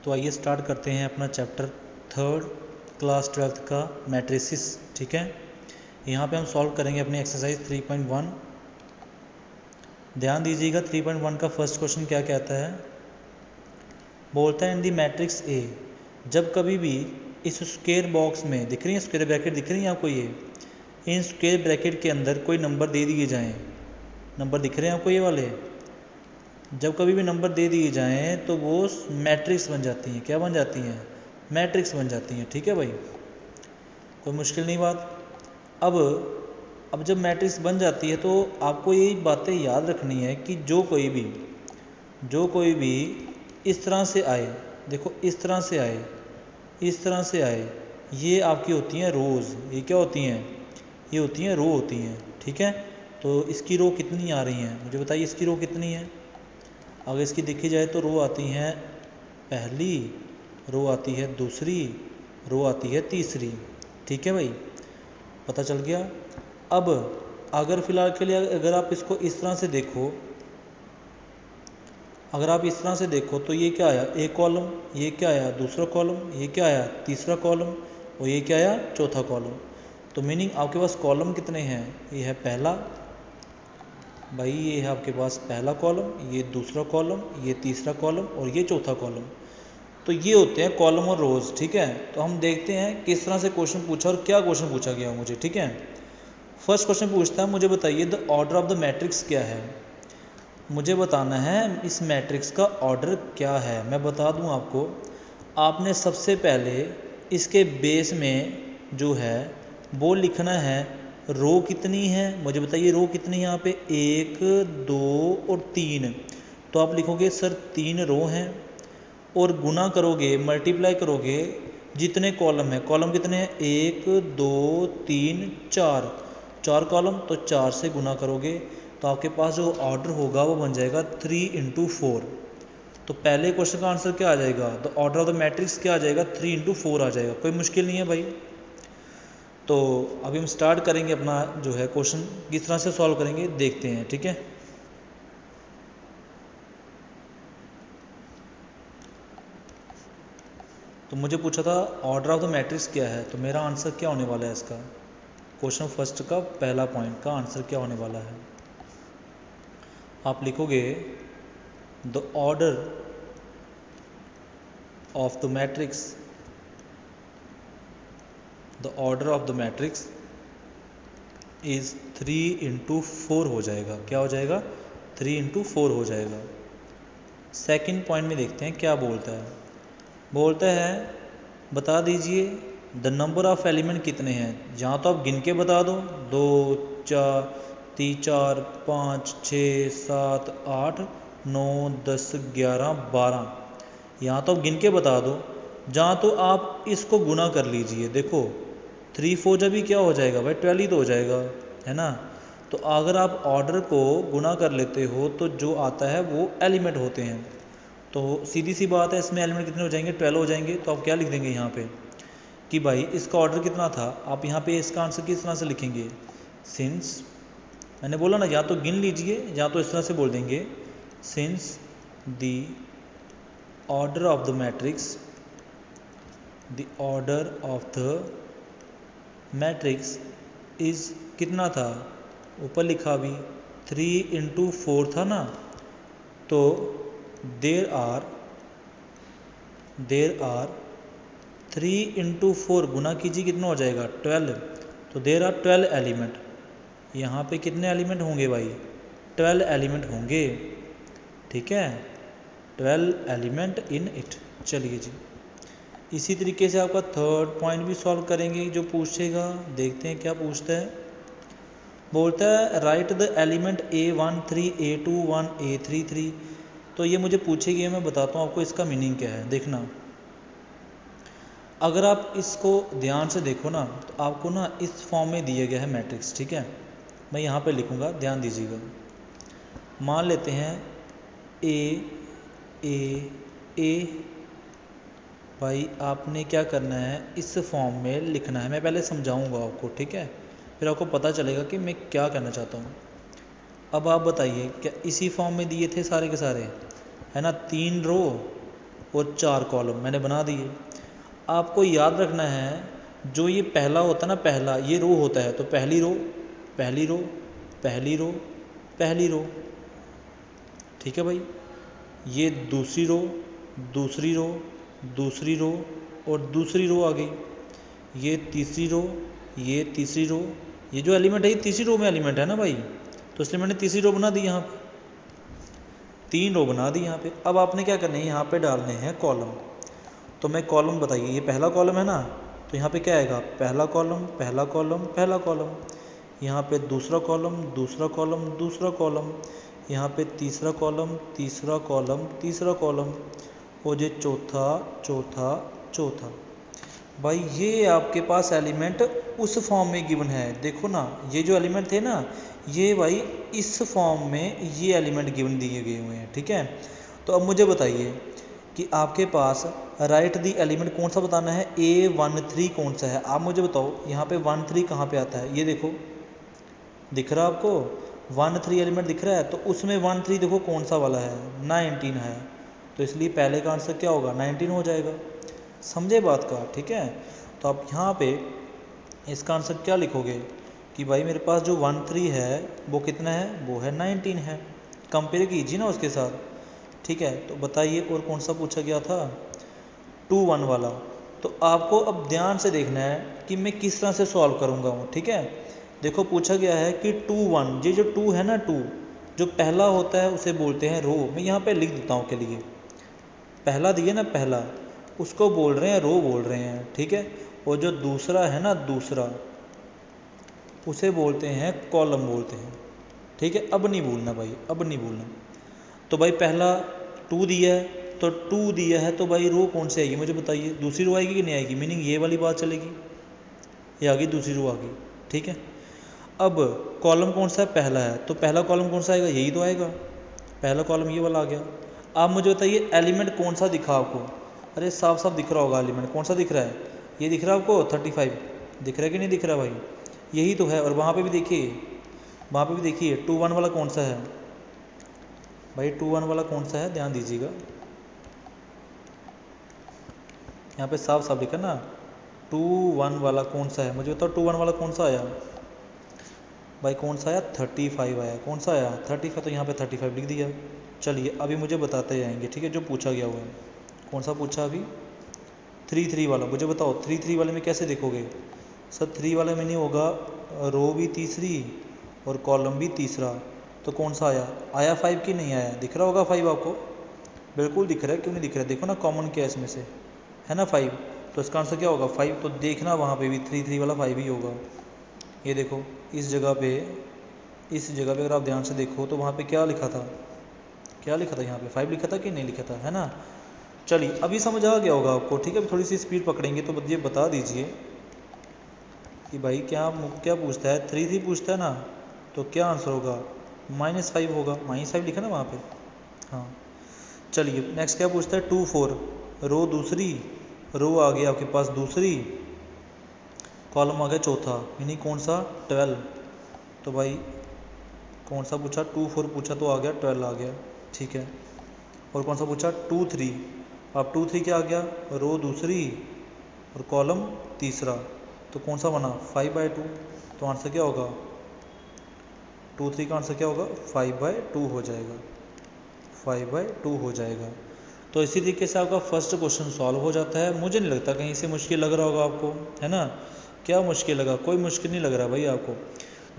तो आइए स्टार्ट करते हैं अपना चैप्टर 3 क्लास 12th का मैट्रिसेस। ठीक है, यहाँ पे हम सॉल्व करेंगे अपनी एक्सरसाइज 3.1। ध्यान दीजिएगा 3.1 का फर्स्ट क्वेश्चन क्या कहता है। बोलता है इन दी मैट्रिक्स ए, जब कभी भी इस स्क्वायर बॉक्स में दिख रही है, स्क्वायर ब्रैकेट दिख रही है आपको, ये इन स्क्वायर ब्रैकेट के अंदर कोई नंबर दे दिए जाएं, नंबर दिख रहे हैं आपको ये वाले, जब कभी भी नंबर दे दिए जाएं तो वो मैट्रिक्स बन जाती हैं। क्या बन जाती हैं? मैट्रिक्स बन जाती हैं। ठीक है भाई, कोई मुश्किल नहीं बात। अब जब मैट्रिक्स बन जाती है तो आपको यही बातें याद रखनी है कि जो कोई भी इस तरह से आए, देखो इस तरह से आए, इस तरह से आए, ये आपकी होती हैं रोज़। ये क्या होती हैं? ये होती हैं रो होती हैं। ठीक है, तो इसकी रो कितनी आ रही हैं मुझे बताइए, इसकी रो कितनी है? अगर इसकी देखी जाए तो रो आती हैं पहली, रो आती है दूसरी, रो आती है तीसरी। ठीक है भाई, पता चल गया। अब अगर फ़िलहाल के लिए अगर आप इसको इस तरह से देखो, अगर आप इस तरह से देखो तो ये क्या आया? एक कॉलम, ये क्या आया? दूसरा कॉलम, ये क्या आया? तीसरा कॉलम, और ये क्या आया? चौथा कॉलम। तो मीनिंग आपके पास कॉलम कितने हैं? ये है पहला भाई, ये है आपके पास पहला कॉलम, ये दूसरा कॉलम, ये तीसरा कॉलम और ये चौथा कॉलम। तो ये होते हैं कॉलम और रोज़। ठीक है, तो हम देखते हैं किस तरह से क्वेश्चन पूछा और क्या क्वेश्चन पूछा गया मुझे। ठीक है, फर्स्ट क्वेश्चन पूछता है मुझे बताइए the order of the matrix क्या है। मुझे बताना है इस मैट्रिक्स का ऑर्डर क्या है। मैं बता दूं आपको, आपने सबसे पहले इसके बेस में जो है वो लिखना है रो कितनी है। मुझे बताइए रो कितनी है यहाँ पे? 1 2 और 3। तो आप लिखोगे सर 3 रो हैं, और गुना करोगे, मल्टीप्लाई करोगे जितने कॉलम है। कॉलम कितने हैं? 1 2 3 4, 4 कॉलम, तो 4 से गुना करोगे तो आपके पास जो ऑर्डर होगा वो बन जाएगा 3 × 4। तो पहले क्वेश्चन का आंसर क्या आ जाएगा? The order of the matrix क्या आ जाएगा? 3 × 4 आ जाएगा। कोई मुश्किल नहीं है भाई। तो अभी हम स्टार्ट करेंगे अपना जो है क्वेश्चन किस तरह से सॉल्व करेंगे, देखते हैं। ठीक है, तो मुझे पूछा था ऑर्डर ऑफ द मैट्रिक्स क्या है, तो मेरा आंसर क्या होने वाला है इसका? क्वेश्चन फर्स्ट का पहला पॉइंट का आंसर क्या होने वाला है? आप लिखोगे the order of the matrix, the order of the matrix is 3 × 4 हो जाएगा। क्या हो जाएगा? 3 × 4 हो जाएगा। सेकंड पॉइंट में देखते हैं क्या बोलता है। बोलता है बता दीजिए द नंबर ऑफ एलिमेंट कितने हैं। जहाँ तो आप गिन के बता दो, 2 4 3 4 5 6 7 8 9 10 11 12, यहाँ तो आप गिन के बता दो। जहाँ तो आप इसको गुना कर लीजिए। देखो 3 4 जब भी क्या हो जाएगा भाई? 12 ही तो हो जाएगा, है ना। तो अगर आप ऑर्डर को गुना कर लेते हो तो जो आता है वो एलिमेंट होते हैं। तो सीधी सी बात है, इसमें एलिमेंट कितने हो जाएंगे? 12 हो जाएंगे। तो आप क्या लिख देंगे यहाँ पे कि भाई इसका ऑर्डर कितना था। आप यहाँ पे इसका आंसर किस तरह से लिखेंगे? सिंस, मैंने बोला ना, या तो गिन लीजिए या तो इस तरह से बोल देंगे since the order of the matrix, the order of the matrix is कितना था? ऊपर लिखा भी 3 × 4 था ना। तो देर आर 3 × 4 गुना कीजिए, कितना हो जाएगा? 12। तो देर आर 12 एलिमेंट। यहाँ पे कितने एलिमेंट होंगे भाई? 12 एलिमेंट होंगे। ठीक है, 12 एलिमेंट इन इट। चलिए जी, इसी तरीके से आपका थर्ड पॉइंट भी सॉल्व करेंगे जो पूछेगा। देखते हैं क्या पूछता है। बोलता है right the element A13 A21 A33। तो ये मुझे पूछेगी, मैं बताता हूँ आपको इसका मीनिंग क्या है। देखना, अगर आप इसको ध्यान से देखो ना तो आपको ना इस फॉर्म में दिया गया है मैट्रिक्स। ठीक है, मैं यहाँ पे लिखूँगा, ध्यान दीजिएगा। मान लेते हैं A A A। भाई आपने क्या करना है, इस फॉर्म में लिखना है। मैं पहले समझाऊंगा आपको, ठीक है, फिर आपको पता चलेगा कि मैं क्या कहना चाहता हूँ। अब आप बताइए, क्या इसी फॉर्म में दिए थे सारे के सारे, है ना? 3 रो और 4 कॉलम मैंने बना दिए। आपको याद रखना है जो ये पहला होता है ना, पहला ये रो होता है, तो पहली रो पहली रो पहली रो पहली रो, ठीक है भाई। ये दूसरी रो दूसरी रो दूसरी रो और दूसरी रो आ गई। ये तीसरी रो ये तीसरी रो, ये जो एलिमेंट है ये तीसरी रो में एलिमेंट है ना भाई, तो इसलिए मैंने तीसरी रो बना दी यहाँ पे, 3 रो बना दी यहाँ पे। अब आपने क्या करना है, यहाँ पे डालने हैं कॉलम। तो मैं कॉलम बताइए, ये पहला कॉलम है ना, तो यहाँ पे क्या आएगा, पहला कॉलम पहला कॉलम पहला कॉलम। यहाँ पे दूसरा कॉलम दूसरा कॉलम दूसरा कॉलम। यहाँ पे तीसरा कॉलम तीसरा कॉलम तीसरा कॉलम। और ये चौथा चौथा चौथा। भाई ये आपके पास एलिमेंट उस फॉर्म में गिवन है, देखो ना ये जो एलिमेंट थे ना, ये भाई इस फॉर्म में ये एलिमेंट गिवन दिए गए हुए हैं, ठीक है। तो अब मुझे बताइए कि आपके पास राइट दी एलिमेंट कौन सा बताना है, A13 कौन सा है, आप मुझे बताओ। यहाँ पे 13 कहाँ पे आता है, ये देखो दिख रहा है आपको, 13 एलिमेंट दिख रहा है, तो उसमें 13 देखो कौन सा वाला है, 19 है, तो इसलिए पहले का आंसर क्या होगा, 19 हो जाएगा। समझे बात का, ठीक है। तो आप यहाँ पे इसका आंसर क्या लिखोगे कि भाई मेरे पास जो 13 है वो कितना है, वो है 19 है। कंपेयर कीजिए ना उसके साथ, ठीक है। तो बताइए और कौन सा पूछा गया था, 2 1 वाला। तो आपको अब ध्यान से देखना है कि मैं किस तरह से सॉल्व करूँगा वो, ठीक है। देखो पूछा गया है कि 2 1, ये जो 2 है ना, 2 जो पहला होता है उसे बोलते हैं रो। मैं यहाँ पे लिख देता हूँ के लिए, पहला दिए ना, पहला उसको बोल रहे हैं रो बोल रहे हैं, ठीक है। और जो दूसरा है ना, दूसरा उसे बोलते हैं कॉलम बोलते हैं, ठीक है। अब नहीं भूलना भाई, अब नहीं भूलना। तो भाई पहला 2 दिया है, तो 2 दिया है, तो भाई रो कौन सी आएगी मुझे बताइए, दूसरी रो आएगी कि नहीं आएगी, मीनिंग ये वाली बात चलेगी, ये आ गई दूसरी रो आ गई, ठीक है। अब कॉलम कौन सा है, पहला है, तो पहला कॉलम कौन सा आएगा, यही तो आएगा, पहला कॉलम ये वाला आ गया। आप मुझे बताइए एलिमेंट कौन सा दिखा आपको, अरे साफ साफ दिख रहा होगा एलिमेंट, कौन सा दिख रहा है, ये दिख रहा है आपको, 35 दिख रहा है कि नहीं दिख रहा भाई, यही तो है। और वहाँ पे भी देखिए, वहाँ पे भी देखिए 2 1 वाला कौन सा है भाई, 2 1 वाला कौन सा है, ध्यान दीजिएगा, यहाँ पे साफ साफ लिखा ना 2 1 वाला कौन सा है, मुझे बताओ 2 1 वाला कौन सा आया भाई, कौन सा आया, 35 आया, कौन सा आया 35, तो यहाँ पे 35 लिख दिया। चलिए अभी मुझे बताते जाएंगे, ठीक है, जो पूछा गया हुआ है, कौन सा पूछा अभी, 3 3 वाला। मुझे बताओ 3 3 वाले में कैसे देखोगे सर, 3 वाले में नहीं होगा, रो भी तीसरी और कॉलम भी तीसरा, तो कौन सा आया, आया 5 की नहीं आया, दिख रहा होगा 5 आपको, बिल्कुल दिख रहा है, क्यों नहीं दिख रहा है, देखो ना कॉमन क्या है इसमें से, है ना 5, तो इसका आंसर क्या होगा 5। तो देखना वहाँ पे भी 3 3 वाला 5 ही होगा। ये देखो इस जगह पे, इस जगह पे अगर आप ध्यान से देखो तो वहाँ पे क्या लिखा था, क्या लिखा था, यहाँ पे 5 लिखा था कि नहीं लिखा था, है ना। चलिए अभी समझ आ गया होगा आपको, ठीक है। अभी थोड़ी सी स्पीड पकड़ेंगे, तो ये बता दीजिए कि भाई क्या क्या पूछता है, 3 3 पूछता है ना, तो क्या आंसर होगा, -5 होगा, -5 लिखा ना वहाँ पे, हाँ। चलिए नेक्स्ट क्या पूछता है, 2 4, रो दूसरी, रो आ गया आपके पास दूसरी, कॉलम आ गया चौथा, यानी कौन सा 12, तो भाई कौन सा पूछा, 2 4 पूछा तो आ गया 12 आ गया, ठीक है। और कौन सा पूछा 2 3, अब 2 3 क्या आ गया, रो दूसरी और कॉलम तीसरा, तो कौन सा बना 5/2, तो आंसर क्या होगा 2 3 का आंसर क्या होगा 5/2 हो जाएगा, 5/2 हो जाएगा। तो इसी तरीके से आपका फर्स्ट क्वेश्चन सॉल्व हो जाता है। मुझे नहीं लगता कहीं से मुश्किल लग रहा होगा आपको, है ना। क्या मुश्किल लगा, कोई मुश्किल नहीं लग रहा भाई आपको।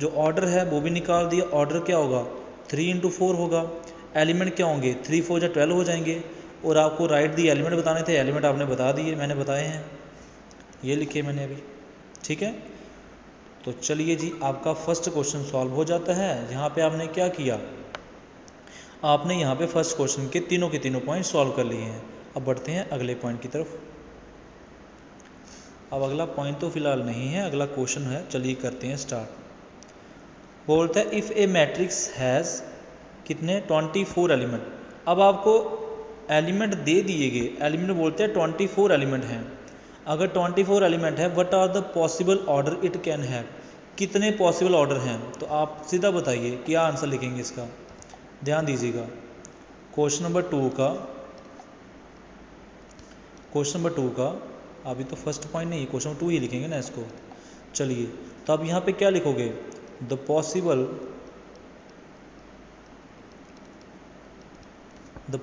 जो ऑर्डर है वो भी निकाल दिया, ऑर्डर क्या होगा 3 × 4 होगा, एलिमेंट क्या होंगे 3 4 या 12 हो जाएंगे। और आपको राइट दी एलिमेंट बताने थे, एलिमेंट आपने बता दिए, मैंने बताए हैं, ये लिखे मैंने अभी, ठीक है। तो चलिए जी आपका फर्स्ट क्वेश्चन सॉल्व हो जाता है। यहाँ पे आपने क्या किया, आपने यहाँ पे फर्स्ट क्वेश्चन के तीनों पॉइंट सॉल्व कर लिए हैं। अब बढ़ते हैं अगले पॉइंट की तरफ। अब अगला पॉइंट तो फिलहाल नहीं है, अगला क्वेश्चन है, चलिए करते हैं स्टार्ट। बोलता है इफ़ ए मैट्रिक्स हैज़ कितने 24 एलिमेंट। अब आपको एलिमेंट दे दिए गए, एलिमेंट बोलते हैं 24 एलिमेंट हैं। अगर 24 एलिमेंट है, what are the possible order it can have, कितने पॉसिबल ऑर्डर हैं। तो आप सीधा बताइए क्या आंसर लिखेंगे इसका, ध्यान दीजिएगा। क्वेश्चन नंबर 2 का क्वेश्चन नंबर 2 का, अभी तो फर्स्ट पॉइंट नहीं है, क्वेश्चन नंबर 2 ही लिखेंगे ना इसको। चलिए, तो अब यहाँ पे क्या लिखोगे, the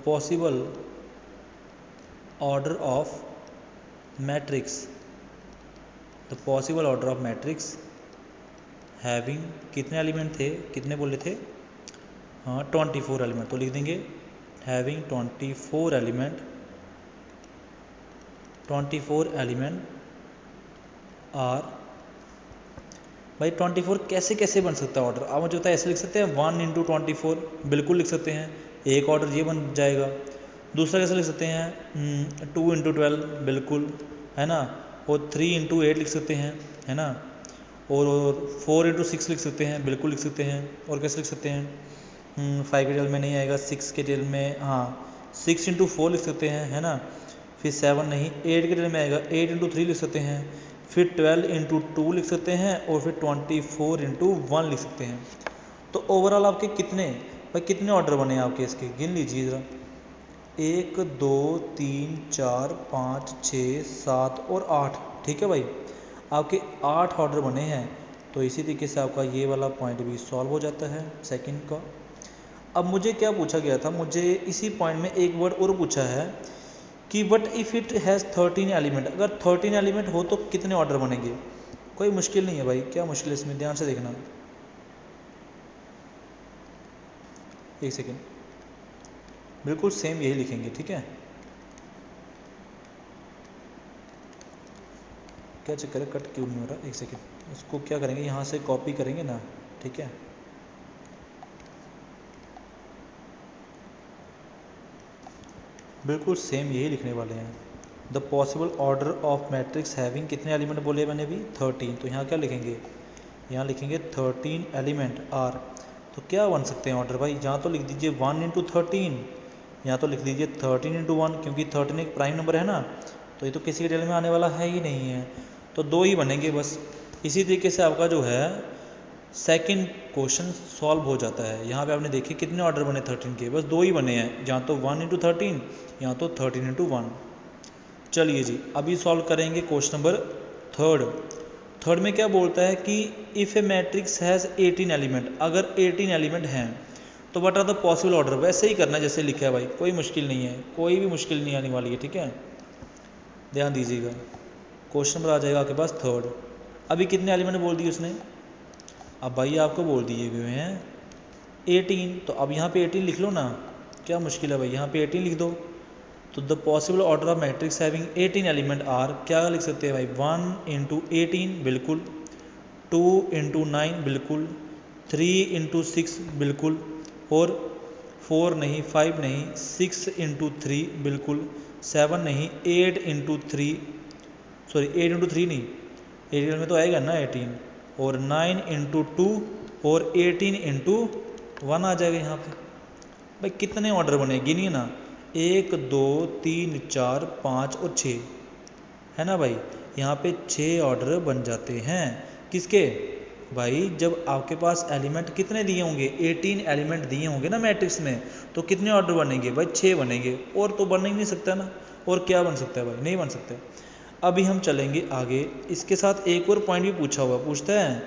possible order of matrix, the possible order of matrix having, कितने एलिमेंट थे, कितने बोले थे, हाँ 24 एलिमेंट, तो लिख देंगे हैविंग 24 एलिमेंट आर। भाई 24 कैसे कैसे बन सकता है ऑर्डर, आप मुझे बताया, ऐसे लिख सकते हैं 1 इंटू 24, बिल्कुल लिख सकते हैं, एक ऑर्डर ये बन जाएगा। दूसरा कैसे लिख सकते हैं 2 इंटू 12, बिल्कुल, है ना, और 3 इंटू 8 लिख सकते हैं, है ना, और 4 इंटू 6 लिख सकते हैं, बिल्कुल लिख सकते हैं। और कैसे लिख सकते हैं 5 के टेल में नहीं आएगा, 6 के टेल में, हाँ 6 इंटू 4 लिख सकते हैं, है ना, फिर 7 नहीं, 8 के टेल में आएगा, 8 इंटू 3 लिख सकते हैं, फिर 12 इंटू 2 लिख सकते हैं, और फिर 24 इंटू 1 लिख सकते हैं। तो ओवरऑल आपके कितने, भाई कितने ऑर्डर बने आपके इसके, गिन लीजिए ज़रा, 1 2 3 4 5 6 7 और 8, ठीक है भाई, आपके 8 ऑर्डर बने हैं। तो इसी तरीके से आपका ये वाला पॉइंट भी सॉल्व हो जाता है सेकंड का। अब मुझे क्या पूछा गया था, मुझे इसी पॉइंट में एक वर्ड और पूछा है कि but if it has 13 element, अगर 13 एलिमेंट हो तो कितने ऑर्डर बनेंगे। कोई मुश्किल नहीं है भाई, क्या मुश्किल है इसमें, ध्यान से देखना, एक सेकेंड, बिल्कुल सेम यही लिखेंगे, ठीक है। क्या चक्कर है, कट क्यों नहीं हो रहा, एक सेकेंड, उसको क्या करेंगे, यहाँ से कॉपी करेंगे ना, ठीक है, बिल्कुल सेम यही लिखने वाले हैं। The possible order of matrix having, कितने एलिमेंट बोले मैंने भी 13, तो यहाँ क्या लिखेंगे, यहाँ लिखेंगे 13 एलिमेंट आर। तो क्या बन सकते हैं ऑर्डर भाई, यहाँ तो लिख दीजिए 1 इंटू 13, यहाँ तो लिख दीजिए 13 इंटू 1, क्योंकि 13 एक प्राइम नंबर है ना, तो ये तो किसी के टेल में आने वाला है ही नहीं है, तो 2 ही बनेंगे बस। इसी तरीके से आपका जो है सेकंड क्वेश्चन सॉल्व हो जाता है। यहाँ पे आपने देखे कितने ऑर्डर बने 13 के, बस 2 ही बने हैं, जहाँ तो 1 इंटू 13, यहाँ तो 13 इंटू 1। चलिए जी, अभी सॉल्व करेंगे क्वेश्चन नंबर थर्ड में क्या बोलता है कि if a matrix has 18 element, अगर 18 एलिमेंट हैं तो what are the possible order, वैसे ही करना है जैसे लिखा है भाई, कोई मुश्किल नहीं है, कोई भी मुश्किल नहीं आने वाली है, ठीक है, ध्यान दीजिएगा। क्वेश्चन नंबर आ जाएगा आपके पास थर्ड। अभी कितने एलिमेंट बोल दिए उसने, अब भाई आपको बोल दिए हुए हैं 18, तो अब यहाँ पे 18 लिख लो ना, क्या मुश्किल है भाई, यहाँ पे 18 लिख दो। तो the possible order of matrix having 18 element are, क्या लिख सकते हैं भाई, 1 इंटू 18 बिल्कुल, 2 इंटू 9 बिल्कुल, 3 इंटू 6 बिल्कुल, और 4 नहीं, 5 नहीं, 6 इंटू 3 बिल्कुल, 7 नहीं, 8 इंटू 3, सॉरी 8 इंटू 3 नहीं, 18 में तो आएगा ना 18, और 9 इंटू 2 और 18 इंटू 1 आ जाएगा यहाँ पे। भाई कितने ऑर्डर बने गिनिए ना, 1 2 3 4 5 और 6, है ना भाई, यहाँ पे 6 ऑर्डर बन जाते हैं। किसके भाई, जब आपके पास एलिमेंट कितने दिए होंगे, 18 एलिमेंट दिए होंगे ना मैट्रिक्स में, तो कितने ऑर्डर बनेंगे भाई, 6 बनेंगे, और तो बन ही नहीं सकता ना, और क्या बन सकता है भाई, नहीं बन सकता। अभी हम चलेंगे आगे, इसके साथ एक और पॉइंट भी पूछता है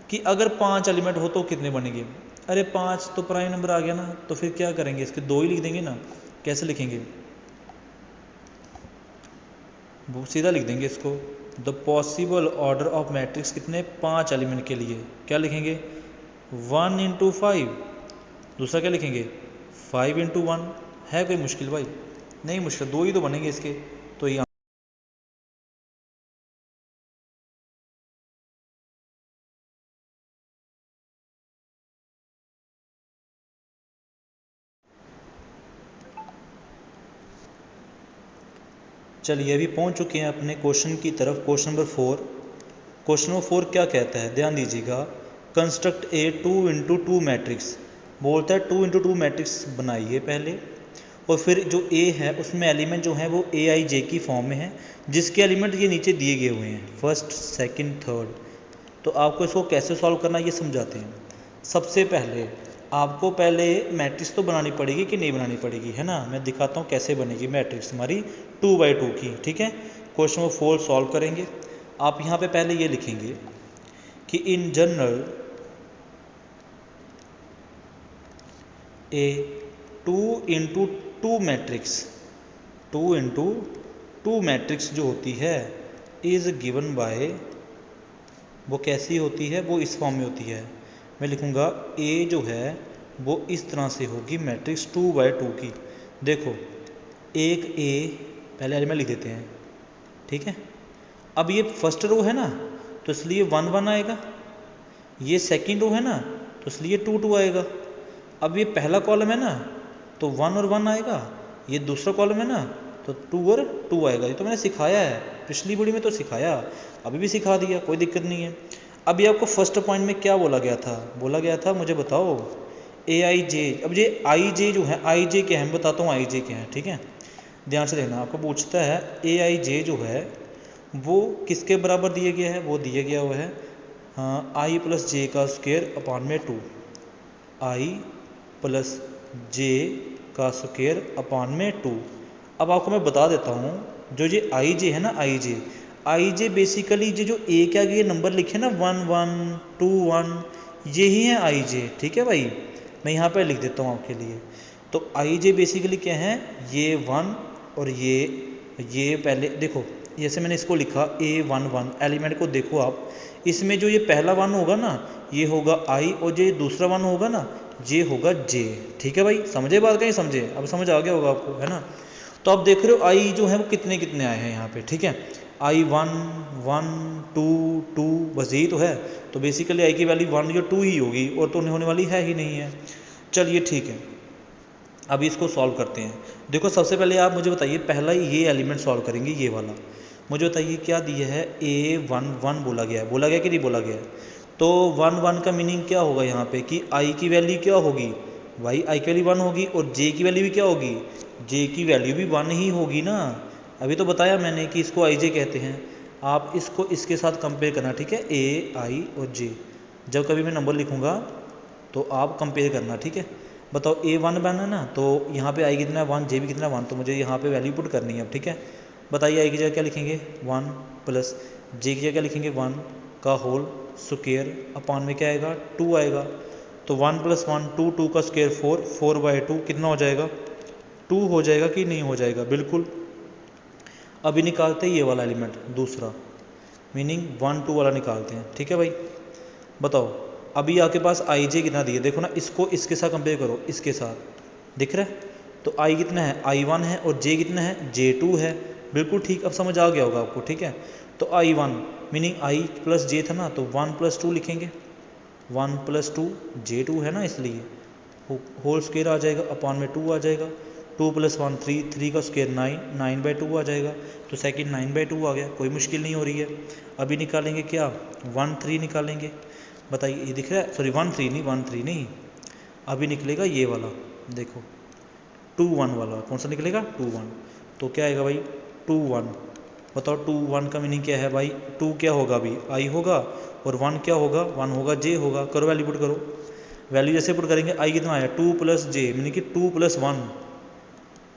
कि अगर 5 एलिमेंट हो तो कितने बनेंगे। अरे 5 तो प्राइम नंबर आ गया ना, तो फिर क्या करेंगे, इसके 2 ही लिख देंगे ना। कैसे लिखेंगे, वो सीधा लिख देंगे इसको, the possible order of matrix कितने, 5 एलिमेंट के लिए क्या लिखेंगे, 1 इंटू 5, दूसरा क्या लिखेंगे 5 इंटू 1। है कोई मुश्किल भाई, नहीं मुश्किल, 2 ही तो बनेंगे इसके, तो ये चलिए अभी पहुंच चुके हैं अपने क्वेश्चन की तरफ, क्वेश्चन नंबर 4। क्वेश्चन नंबर 4 क्या कहता है, ध्यान दीजिएगा, कंस्ट्रक्ट ए 2 इंटू 2 मैट्रिक्स, बोलता है 2 इंटू 2 मैट्रिक्स बनाइए पहले, और फिर जो ए है उसमें एलिमेंट जो है वो ए आई जे की फॉर्म में है, जिसके एलिमेंट ये नीचे दिए गए हुए हैं, फर्स्ट सेकंड थर्ड। तो आपको इसको कैसे सॉल्व करना है ये समझाते हैं। सबसे पहले आपको पहले मैट्रिक्स तो बनानी पड़ेगी कि नहीं बनानी पड़ेगी, है ना। मैं दिखाता हूँ कैसे बनेगी मैट्रिक्स हमारी 2x2 की, ठीक है। क्वेश्चन को 4 सॉल्व करेंगे। आप यहाँ पे पहले ये लिखेंगे कि in general A 2x2 matrix 2x2 matrix जो होती है इज़ गिवन बाय, वो कैसी होती है, वो इस फॉर्म में होती है। मैं लिखूँगा ए जो है वो इस तरह से होगी मैट्रिक्स 2x2 की। देखो एक ए पहले एलिमेंट लिख देते हैं, ठीक है। अब ये फर्स्ट रो है ना तो इसलिए 1 1 आएगा, ये सेकंड रो है ना तो इसलिए 2 2 आएगा। अब ये पहला कॉलम है ना तो 1 और 1 आएगा, ये दूसरा कॉलम है ना तो 2 और 2 आएगा। ये तो मैंने सिखाया है, पिछली वीडियो में तो सिखाया, अभी भी सिखा दिया, कोई दिक्कत नहीं है। अब ये आपको फर्स्ट पॉइंट में क्या बोला गया था, बोला गया था मुझे बताओ ए आई जे। अब ये आई जे जो है, आई जे क्या है मैं बताता हूँ आई जे क्या है, ठीक है। ध्यान से देखना, आपको पूछता है ए आई जे जो है वो किसके बराबर दिया गया है, वो दिया गया हुआ है आई प्लस जे का स्क्वायर अपान में 2, आई प्लस जे का स्क्वायर अपान में 2। अब आपको मैं बता देता हूँ जो ये आई जे है ना, आई जे बेसिकली ये जो ए के आगे ये नंबर लिखे ना 1 1 2 1, यही है आई जे, ठीक है भाई। मैं यहाँ पर लिख देता हूँ आपके लिए। तो आई जे बेसिकली क्या है, ये 1 और ये पहले देखो जैसे मैंने इसको लिखा A1 1 एलिमेंट को देखो आप, इसमें जो ये पहला 1 होगा ना ये होगा आई और जो दूसरा 1 होगा ना ये होगा जे, ठीक है भाई। समझे बात, कहीं समझे, अब समझ आ गया होगा आपको, है ना। तो आप देख रहे हो आई जो है वो कितने कितने आए हैं यहाँ पे, ठीक है। आई 1 1 2 2 बस यही तो है। तो बेसिकली आई की वैल्यू 1 या 2 ही होगी और तो होने वाली है ही नहीं है। चलिए ठीक है, अभी इसको सॉल्व करते हैं। देखो सबसे पहले आप मुझे बताइए, पहला ये एलिमेंट सॉल्व करेंगे, ये वाला। मुझे बताइए क्या दिया है, A1 1 बोला गया है, बोला गया कि नहीं बोला गया है। तो 1 1 का मीनिंग क्या होगा यहाँ पे कि आई की वैल्यू क्या होगी भाई, आई की वैल्यू 1 होगी और जे की वैल्यू भी क्या होगी, जे की वैल्यू भी 1 ही होगी ना। अभी तो बताया मैंने कि इसको आई जे कहते हैं। आप इसको इसके साथ कंपेयर करना, ठीक है, ए आई और जे। जब कभी मैं नंबर लिखूँगा तो आप कंपेयर करना, ठीक है। बताओ A1 बनना है ना तो यहाँ पे आई कितना है 1, जे भी कितना है 1, तो मुझे यहाँ पे वैल्यू पुट करनी है अब, ठीक है। बताइए आई की जगह क्या लिखेंगे 1 प्लस जे की जगह क्या लिखेंगे 1 का होल स्क्वायर अपान में क्या आएगा 2 आएगा। तो 1 + 1 2 2 का स्क्वायर 4 4/2 कितना हो जाएगा 2 हो जाएगा कि नहीं हो जाएगा, बिल्कुल। अभी निकालते हैं ये वाला एलिमेंट दूसरा, मीनिंग 1 2 वाला निकालते हैं, ठीक है भाई। बताओ अभी आपके पास आई जे कितना दिया, देखो ना, इसको इसके साथ कंपेयर करो, इसके साथ दिख रहा है। तो आई कितना है I1 है और जे कितना है J2 है, बिल्कुल ठीक। अब समझ आ गया होगा आपको, ठीक है। तो I1 मीनिंग आई प्लस जे था ना तो 1 + 2 लिखेंगे, 1 + 2 J2 है ना, इसलिए होल स्क्वायर आ जाएगा अपान में 2 आ जाएगा। 2 + 1 3 3 का स्क्वायर 9 9/2 आ जाएगा। तो सेकंड 9/2 आ गया, कोई मुश्किल नहीं हो रही है। अभी निकालेंगे क्या 1 3 निकालेंगे। बताइए ये दिख रहा है, सॉरी 1 3 नहीं 1 3 नहीं, अभी निकलेगा ये वाला, देखो 2 1 वाला। कौन सा निकलेगा 2 1, तो क्या आएगा भाई 2 1। बताओ 2 1 का मीनिंग क्या है भाई, 2 क्या होगा अभी आई होगा और 1 क्या होगा 1 होगा जे होगा। करो वैल्यू पुट करो, वैल्यू जैसे पुट करेंगे आई कितना आया 2 + जे मीनिंग कि 2 + 1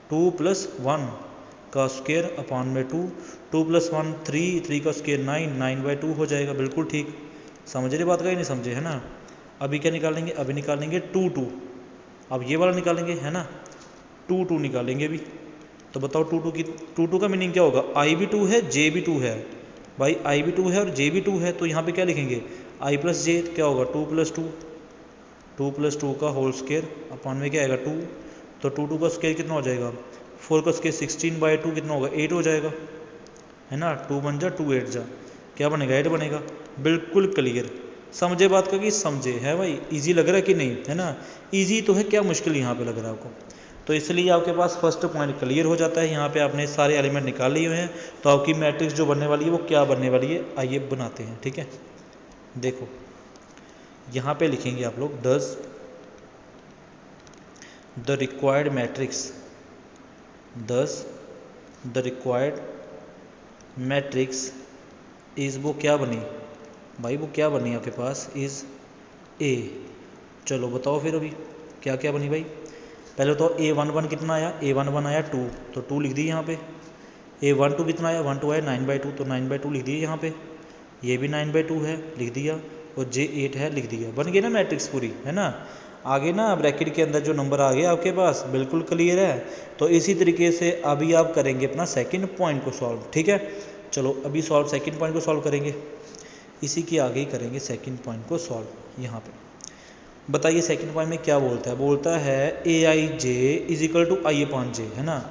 2 + 1 का स्क्वायर अपान में 2 2 + 1 3 3 का स्क्वायर 9 9/2 हो जाएगा, बिल्कुल ठीक। समझ रहे बात का ही नहीं समझे, है ना। अभी क्या निकालेंगे, अभी निकालेंगे 2 2, अब ये वाला निकालेंगे, है ना, 2 2 निकालेंगे अभी। तो बताओ 2 2 का मीनिंग क्या होगा, आई भी 2 है जे भी 2 है भाई, आई भी 2 है और जे भी 2 है। तो यहाँ पे क्या लिखेंगे आई प्लस जे क्या होगा 2 + 2 2 + 2 का होल स्क्वायर अपान में क्या आएगा 2। तो 2 2 का स्क्वायर कितना हो जाएगा 4 का स्क्वायर 16/2 कितना होगा 8 हो जाएगा, है ना। 2 1 जा 2 8 जा क्या बनेगा 8 बनेगा, बिल्कुल क्लियर। समझे बात का कि समझे, है भाई। इजी लग रहा है कि नहीं, है ना। इजी तो है, क्या मुश्किल यहाँ पे लग रहा है आपको। तो इसलिए आपके पास फर्स्ट पॉइंट क्लियर हो जाता है। यहाँ पे आपने सारे एलिमेंट निकाल लिए हुए हैं, तो आपकी मैट्रिक्स जो बनने वाली है वो क्या बनने वाली है, आइए बनाते हैं, ठीक है। देखो यहाँ पे लिखेंगे आप लोग डज द रिक्वायर्ड मैट्रिक्स, दस द रिक्वायर्ड मैट्रिक्स इज़, वो क्या बनी भाई, वो क्या बनी आपके पास, इज़ ए चलो बताओ फिर अभी क्या क्या बनी भाई। पहले तो A11 कितना आया, A11 आया 2, तो 2 लिख दी यहाँ पे। A12 कितना आया, 12 आया 9/2, तो 9/2 लिख दिए यहाँ पे। ये भी 9/2 है, लिख दिया। और J8 है, लिख दिया। बन गई ना मैट्रिक्स पूरी, है ना। आगे ना ब्रैकेट के अंदर जो नंबर आ गया आपके पास, बिल्कुल क्लियर है। तो इसी तरीके से अभी आप करेंगे अपना सेकंड पॉइंट को सॉल्व, ठीक है। चलो अभी सॉल्व सेकंड पॉइंट को सॉल्व करेंगे, इसी के आगे ही करेंगे सेकंड पॉइंट को सॉल्व। यहाँ पे बताइए सेकंड पॉइंट में क्या बोलता है, बोलता है AIJ = I/J, है ना।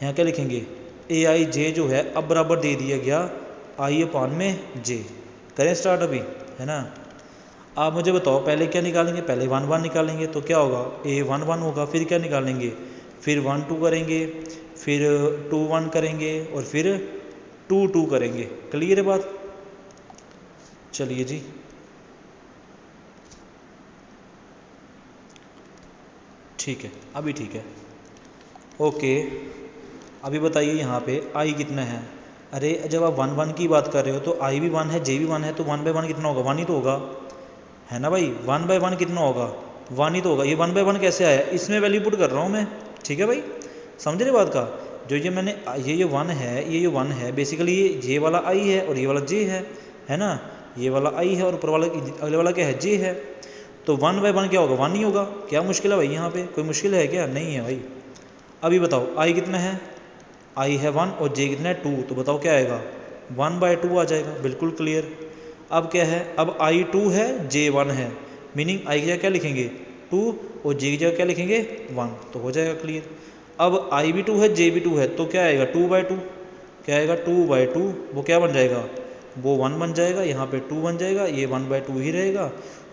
यहाँ क्या लिखेंगे, AIJ जो है अब बराबर दे दिया गया I/J। करें स्टार्ट अभी, है ना। आप मुझे बताओ पहले क्या निकालेंगे, पहले 1 1 निकालेंगे, तो क्या होगा, A11 होगा। फिर क्या निकालेंगे, फिर 1 2 करेंगे, फिर 2 1 करेंगे, और फिर 2 2 करेंगे। क्लियर है बात। चलिए जी, ठीक है, अभी ठीक है, ओके। अभी बताइए यहाँ पे I कितना है। अरे जब आप 1 1 की बात कर रहे हो तो I भी 1 है, J भी 1 है, तो 1/1 कितना होगा, 1 ही तो होगा, है ना भाई। 1/1 कितना होगा, 1 ही तो होगा। ये 1/1 कैसे आया, इसमें वैल्यू पुट कर रहा हूँ मैं, ठीक है भाई। समझ रहे बात का। जो ये मैंने ये 1 है, ये 1 है, बेसिकली ये वाला I है और ये वाला J है ना। ये वाला I है और ऊपर वाला अगले वाला क्या है, J है। तो 1/1 क्या होगा, 1 ही होगा। क्या मुश्किल है भाई, यहाँ पे कोई मुश्किल है क्या, नहीं है भाई। अभी बताओ I कितना है, I है 1 और J कितना है 2, तो बताओ क्या आएगा, 1/2 आ जाएगा, बिल्कुल क्लियर। अब क्या है, अब I 2 है, J 1 है, मीनिंग I की जगह क्या लिखेंगे 2 और J की जगह क्या लिखेंगे 1, तो हो जाएगा क्लियर। अब I भी 2 है, J भी 2 है, तो क्या आएगा 2/2, क्या आएगा 2/2, वो क्या बन जाएगा, वो 1 बन जाएगा, यहाँ पे 2 बन जाएगा, ये 1/2 ही रहेगा।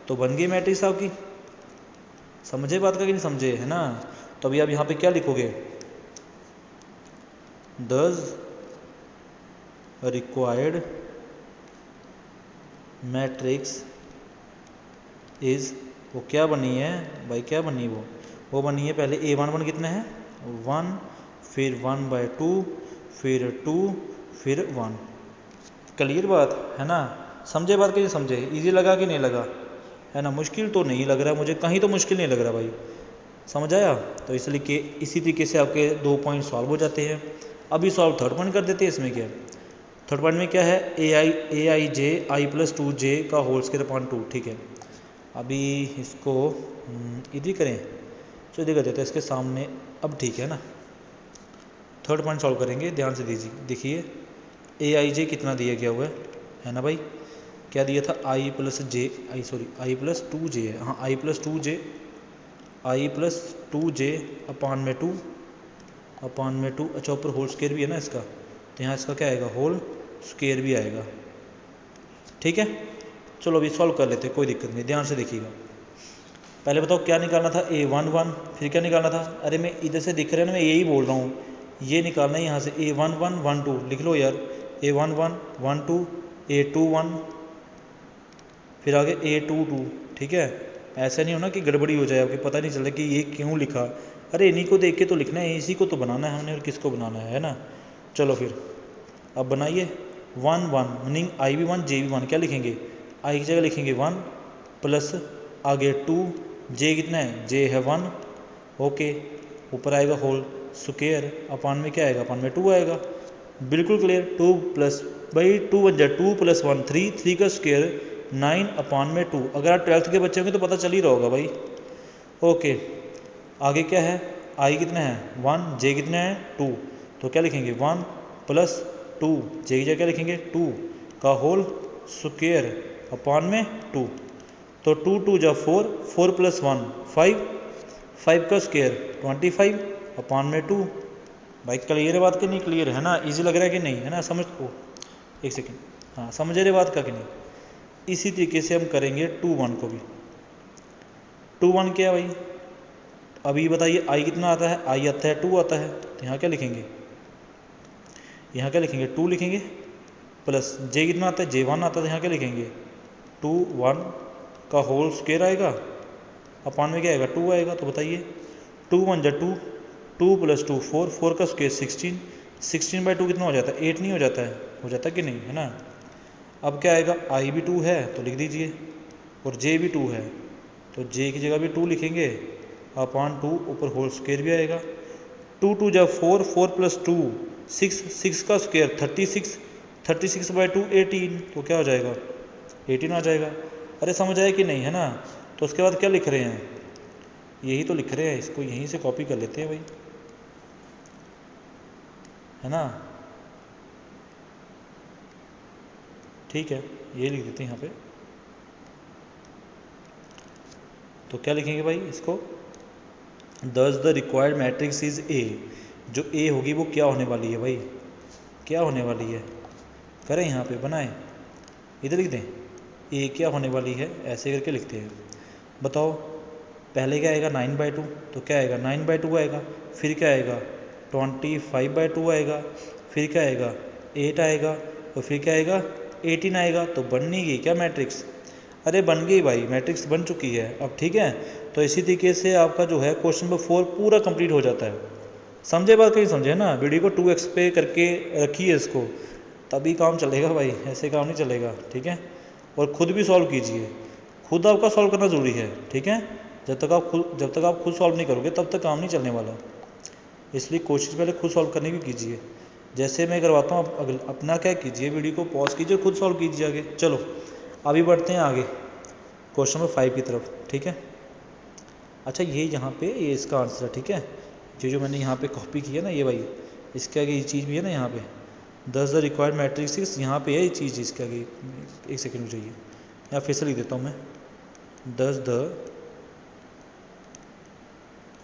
तो बन गई मैट्रिक्स आपकी। समझे बात का कि नहीं समझे, है ना। तो अभी आप यहाँ पे क्या लिखोगे, does required मैट्रिक्स इज, वो क्या बनी है भाई, क्या बनी, वो बनी है पहले A11 कितना है 1, फिर 1/2, फिर 2, फिर 1। क्लियर बात, है ना। समझे बात कि समझे, इजी लगा कि नहीं लगा, है ना। मुश्किल तो नहीं लग रहा मुझे, कहीं तो मुश्किल नहीं लग रहा भाई, समझ आया। तो इसलिए कि इसी तरीके से आपके 2 पॉइंट सॉल्व हो जाते हैं। अभी सॉल्व थर्ड पॉइंट कर देते हैं। इसमें क्या है, थर्ड पॉइंट में क्या है, AIJ I+2J का होल स्क्वायर अपॉन 2, ठीक है। अभी इसको इधर करें, चलो इधर कर देते हैं इसके सामने। अब ठीक है ना, थर्ड पॉइंट सॉल्व करेंगे, ध्यान से दीजिए। देखिए AIJ कितना दिया गया हुआ है ना भाई, क्या दिया था I+2J है, हाँ I+2J अपॉन में 2 अच्छा ऊपर होल स्क्वायर भी है ना इसका, तो यहाँ इसका क्या आएगा, होल स्क्वायर भी आएगा, ठीक है। चलो अभी सॉल्व कर लेते हैं, कोई दिक्कत नहीं, ध्यान से देखिएगा। पहले बताओ क्या निकालना था, A11, फिर क्या निकालना था, अरे मैं इधर से दिख रहा है ना, मैं यही बोल रहा हूँ, ये निकालना है यहाँ से A11 1 2, लिख लो यार, A11 1 2, A21, फिर आगे A22, ठीक है। ऐसा नहीं होना कि गड़बड़ी हो जाए, आपको पता नहीं चलता कि ये क्यों लिखा। अरे इन्हीं को देख के तो लिखना है, इसी को तो बनाना है हमने, और किसको बनाना है ना। चलो फिर अब बनाइए 1 1, मीनिंग I भी 1 J भी 1, क्या लिखेंगे, I की जगह लिखेंगे 1 प्लस आगे 2, J कितना है, J है 1, ओके। ऊपर आएगा होल स्क्वायर, अपान में क्या आएगा, अपान में 2 आएगा, बिल्कुल क्लियर। 2 प्लस भाई 2 बन जाए 2 + 1 3 का स्क्वायर 9 अपान में 2। अगर आप 12th के बच्चे होंगे तो पता चल ही रहा होगा भाई, ओके। आगे क्या है, I कितना है 1, J कितना है 2, तो क्या लिखेंगे 1 + 2, J की जगह क्या लिखेंगे 2 का होल स्क्वायर अपान में 2, तो 2 2 जा 4, 4 + 1 5, 5 का स्क्वायर 25 अपान में 2। भाई क्लियर है बात कि नहीं क्लियर, है ना, इजी लग रहा है कि नहीं, है ना। समझ को एक सेकेंड, हाँ समझ रहे बात का कि नहीं। इसी तरीके से हम करेंगे 2 1 को भी। 2 1 क्या है भाई, अभी बताइए I कितना आता है, I आता है 2 आता है, तो यहाँ क्या लिखेंगे, यहाँ क्या लिखेंगे 2 लिखेंगे, प्लस J कितना आता है, J 1 आता है, तो यहाँ क्या लिखेंगे 2 1 का होल स्क्वायर आएगा, अपान में क्या आएगा 2 आएगा। तो बताइए 2 1 जा 2, 2 + 2 4, 4 का स्क्वायर 16, 16/2 कितना हो जाता है 8 नहीं हो जाता है, हो जाता है कि नहीं, है ना। अब क्या आएगा, I भी 2 है तो लिख दीजिए, और J भी 2 है, तो जे की जगह भी 2 लिखेंगे अपॉन 2, ऊपर होल स्क्वायर भी आएगा। 2 2 जब 4, 4 प्लस 2 6, 6 का स्क्वायर 36, 36 बाई 2 18, तो क्या हो जाएगा 18 आ जाएगा। अरे समझ आया कि नहीं, है ना। तो उसके बाद क्या लिख रहे हैं, यही तो लिख रहे हैं, इसको यहीं से कॉपी कर लेते हैं भाई, है ना। ठीक है, ये लिख देते हैं यहाँ पे। तो क्या लिखेंगे भाई इसको, दस the required matrix is a, जो ए होगी वो क्या होने वाली है भाई, क्या होने वाली है, करें यहाँ पे बनाएं, इधर लिख दें ए क्या होने वाली है, ऐसे करके लिखते हैं। बताओ पहले क्या आएगा 9/2, तो क्या आएगा 9/2 आएगा, फिर क्या आएगा 25/2 आएगा, फिर क्या आएगा 8 आएगा, और फिर क्या आएगा 18 आएगा। तो बन नहीं गई क्या मैट्रिक्स, अरे बन गई भाई, मैट्रिक्स बन चुकी है अब। ठीक है, तो इसी तरीके से आपका जो है क्वेश्चन नंबर 4 पूरा कंप्लीट हो जाता है। समझे बात, कहीं समझे ना, वीडियो को 2x पे करके रखिए इसको, तभी काम चलेगा भाई, ऐसे काम नहीं चलेगा। ठीक है, और ख़ुद भी सॉल्व कीजिए, खुद आपका सॉल्व करना ज़रूरी है। ठीक है, जब तक आप खुद सॉल्व नहीं करोगे तब तक काम नहीं चलने वाला, इसलिए कोशिश पहले खुद सॉल्व करने की कीजिए। जैसे मैं करवाता हूँ अपना क्या कीजिए, वीडियो को पॉज कीजिए, खुद सॉल्व कीजिए आगे। चलो अभी बढ़ते हैं आगे क्वेश्चन नंबर 5 की तरफ। ठीक है, अच्छा ये यहाँ पे ये इसका आंसर है। ठीक है, जो मैंने यहाँ पे कॉपी किया ना ये भाई, इसके आगे ये चीज़ भी है ना यहाँ पे, दस द रिक्वायर्ड मैट्रिक्स, यहाँ पे है ये चीज़, इसके आगे एक सेकेंड चाहिए, यहाँ फिर से लिख देता हूँ मैं, दस the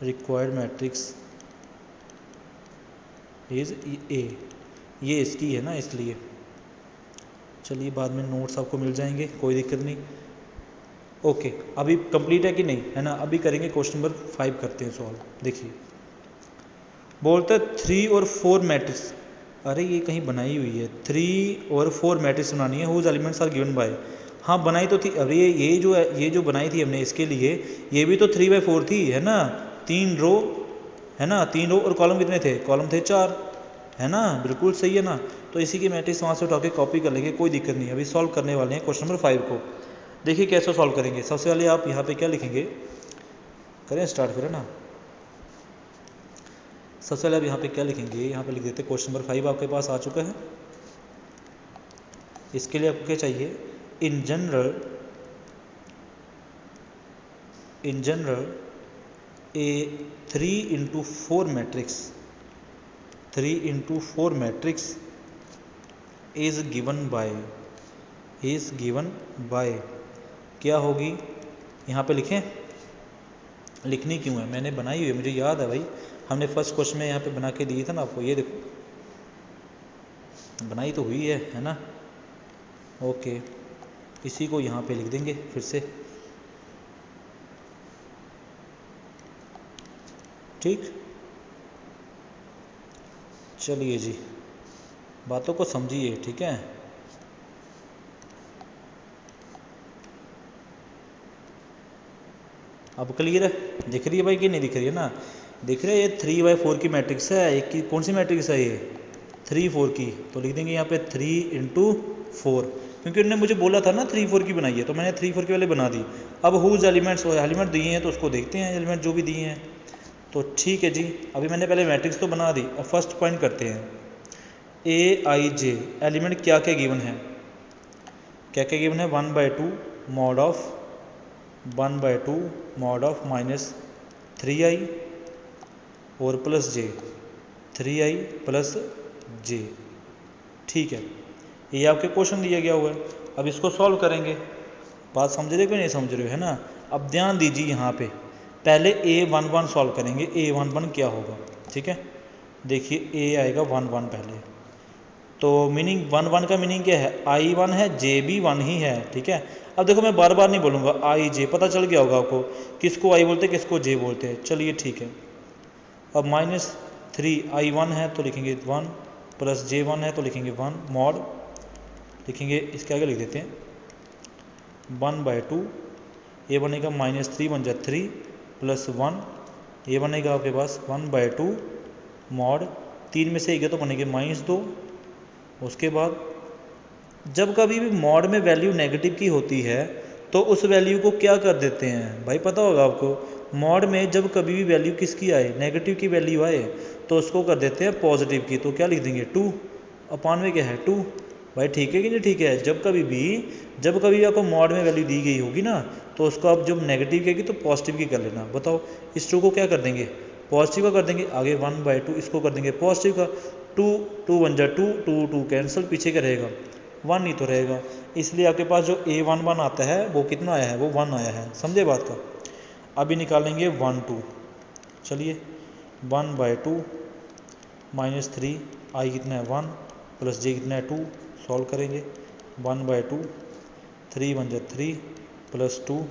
required matrix is a, ये इसकी है ना, इसलिए चलिए बाद में नोट्स आपको मिल जाएंगे, कोई दिक्कत नहीं। ओके, अभी कंप्लीट है कि नहीं, है ना। अभी करेंगे क्वेश्चन नंबर 5 करते हैं सॉल्व। देखिए बोलते हैं 3 और 4 मैट्रिक्स, अरे ये कहीं बनाई हुई है, 3 और 4 मैट्रिक्स बनानी है, whose elements are given by. हाँ बनाई तो थी, अरे ये जो बनाई थी हमने इसके लिए, ये भी तो 3/4 थी, है ना, 3 रो, है ना, 3 रो, और कॉलम कितने थे, कॉलम थे 4, है ना, बिल्कुल सही है ना। तो इसी की मैट्रिक्स वहाँ से उठा के कॉपी कर लेंगे, कोई दिक्कत नहीं। अभी सॉल्व करने वाले हैं क्वेश्चन नंबर 5 को। देखिए कैसे सॉल्व करेंगे। सबसे पहले आप यहाँ पे क्या लिखेंगे, करें स्टार्ट फिर, है ना। सबसे पहले आप यहाँ पे क्या लिखेंगे, यहाँ पे लिख देते हैं क्वेश्चन नंबर 5 आपके पास आ चुका है। इसके लिए आपको क्या चाहिए, in general A 3/4 matrix, 3/4 matrix is given by क्या होगी, यहाँ पे लिखें, लिखनी क्यों है, मैंने बनाई हुई है, मुझे याद है भाई, हमने फर्स्ट क्वेश्चन में यहाँ पे बना के दिए था ना आपको, ये देखो बनाई तो हुई है ना। ओके, इसी को यहाँ पे लिख देंगे फिर से। ठीक, चलिए जी, बातों को समझिए। ठीक है, अब क्लियर है, दिख रही है भाई कि नहीं दिख रही है ना, दिख रहा है। ये 3/4 की मैट्रिक्स है, एक की कौन सी मैट्रिक्स है, ये 3/4 की, तो लिख देंगे यहाँ पे 3/4, क्योंकि उन्होंने मुझे बोला था ना 3/4 की बनाई है, तो मैंने 3/4 की वाले बना दी। अब हुज एलिमेंट दिए हैं तो उसको देखते हैं, एलिमेंट जो भी दिए हैं। तो ठीक है जी, अभी मैंने पहले मैट्रिक्स तो बना दी, अब फर्स्ट पॉइंट करते हैं। AIJ एलिमेंट क्या क्या गिवन है, क्या क्या गिवन है, 1/2 मॉड ऑफ -3i और plus j, 3i plus j। ठीक है, ये आपके क्वेश्चन दिया गया हुआ है। अब इसको सॉल्व करेंगे, बात समझ रहे हो कि नहीं समझ रहे हो, है ना। अब ध्यान दीजिए, यहाँ पे पहले A11 सॉल्व करेंगे, A11 क्या होगा। ठीक है, देखिए A आएगा 1 पहले, तो मीनिंग 1 का मीनिंग क्या है, I1 है, J भी 1 ही है। ठीक है, अब देखो मैं बार बार नहीं बोलूँगा, IJ पता चल गया होगा आपको, किसको I बोलते हैं किसको J बोलते हैं। चलिए ठीक है, अब -3i1 है तो लिखेंगे 1, प्लस J1 है तो लिखेंगे 1, मॉड लिखेंगे, इसके आगे लिख देते हैं 1/2, ये बनेगा -3 बन जाए 3 प्लस 1, ये बनेगा आपके पास 1/2 मॉड, 3 में से एक है तो बनेंगे -2। उसके बाद जब कभी भी मॉड में वैल्यू नेगेटिव की होती है तो उस वैल्यू को क्या कर देते हैं भाई, पता होगा आपको, मॉड में जब कभी भी वैल्यू किसकी आए, नेगेटिव की वैल्यू आए, तो उसको कर देते हैं पॉजिटिव की। तो क्या लिख देंगे 2 अपान में क्या है 2। भाई ठीक है कि नहीं ठीक है, जब कभी भी आपको मॉड में वैल्यू दी गई होगी ना, तो उसको आप जब नेगेटिव की तो पॉजिटिव की कर लेना। बताओ इस 2 को क्या कर देंगे, पॉजिटिव का कर देंगे, आगे 1/2 इसको कर देंगे पॉजिटिव का। 2 1 जा 2 कैंसिल, पीछे क्या रहेगा 1 ही तो रहेगा। इसलिए आपके पास जो A11 आता है वो कितना आया है, वो 1 आया है। समझे बात का। अभी निकालेंगे 1 2। चलिए 1/2 -3 आई कितना है 1 प्लस जे कितना है 2, सॉल्व करेंगे 1/2 3 1 जा 3 प्लस 2,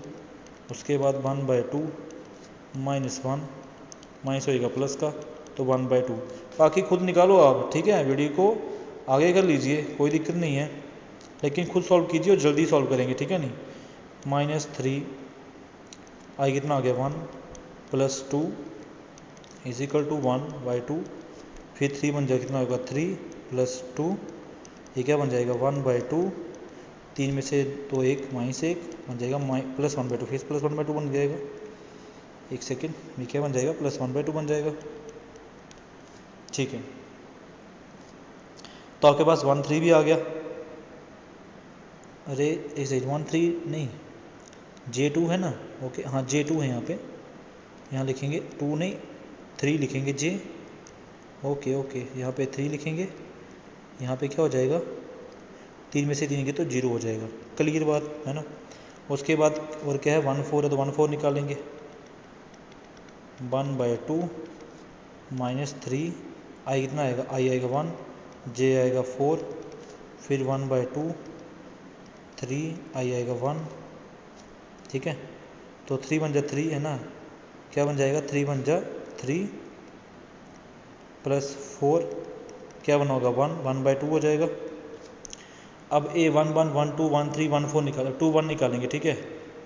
उसके बाद 1/2 -1 माइनस होएगा प्लस का, तो 1/2। बाकी खुद निकालो आप, ठीक है, वीडियो को आगे कर लीजिए, कोई दिक्कत नहीं है, लेकिन खुद सॉल्व कीजिए और जल्दी सॉल्व करेंगे, ठीक है नहीं। -3 आई कितना आ गया 1 प्लस 2 इज इक्वल टू 1/2, फिर 3 बन जाएगा कितना होगा 3 प्लस 2, ये क्या बन जाएगा 1/2, 3 में से 2 1 -1 बन जाएगा प्लस 1/2, फिर प्लस 1/2 बन जाएगा। एक सेकेंड, ये क्या बन जाएगा प्लस 1/2 बन जाएगा, ठीक है। तो आपके पास 1 3 भी आ गया। अरे एक सेकेंड 1 3 नहीं, J2 है ना, ओके हाँ J2 है यहाँ पे, यहाँ लिखेंगे 2 नहीं 3 लिखेंगे J, ओके ओके, यहाँ पे 3 लिखेंगे, यहाँ पे क्या हो जाएगा 3 में से 3 के तो 0 हो जाएगा, क्लियर बात है ना। उसके बाद और क्या है 1 4 है, तो 1 4 निकालेंगे 1/2 -3 आई कितना आएगा, आई आएगा 1, J आएगा 4, फिर 1/2 3 आई आएगा 1, ठीक है। तो 3 1 जा 3 है ना, क्या बन जाएगा 3 1 जा 3 प्लस 4 क्या बना होगा 1 1/2 हो जाएगा। अब A1 1 1 2 1 3 1 4 निकालें, 2 1 निकालेंगे, ठीक है।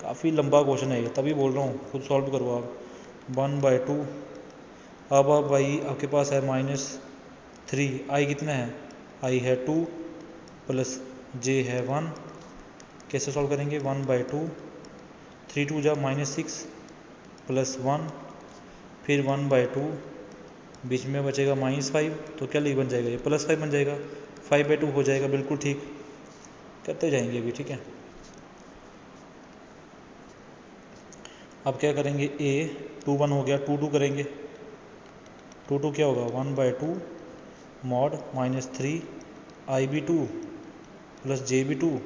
काफ़ी लंबा क्वेश्चन है ये, तभी बोल रहा हूँ खुद सॉल्व करो आप। 1/2 अब भाई आपके पास है -3 आई कितना है, आई है 2 प्लस J है 1, कैसे सॉल्व करेंगे 1/2 3 2 जा -6 प्लस 1, फिर 1/2 बीच में बचेगा -5, तो क्या बन जाएगा ये +5 बन जाएगा, 5/2 हो जाएगा, बिल्कुल ठीक, करते जाएंगे अभी, ठीक है। अब क्या करेंगे A 2 1 हो गया, 2 2 करेंगे, 2 2 क्या होगा 1/2 मॉड -3 IB2 प्लस JB2,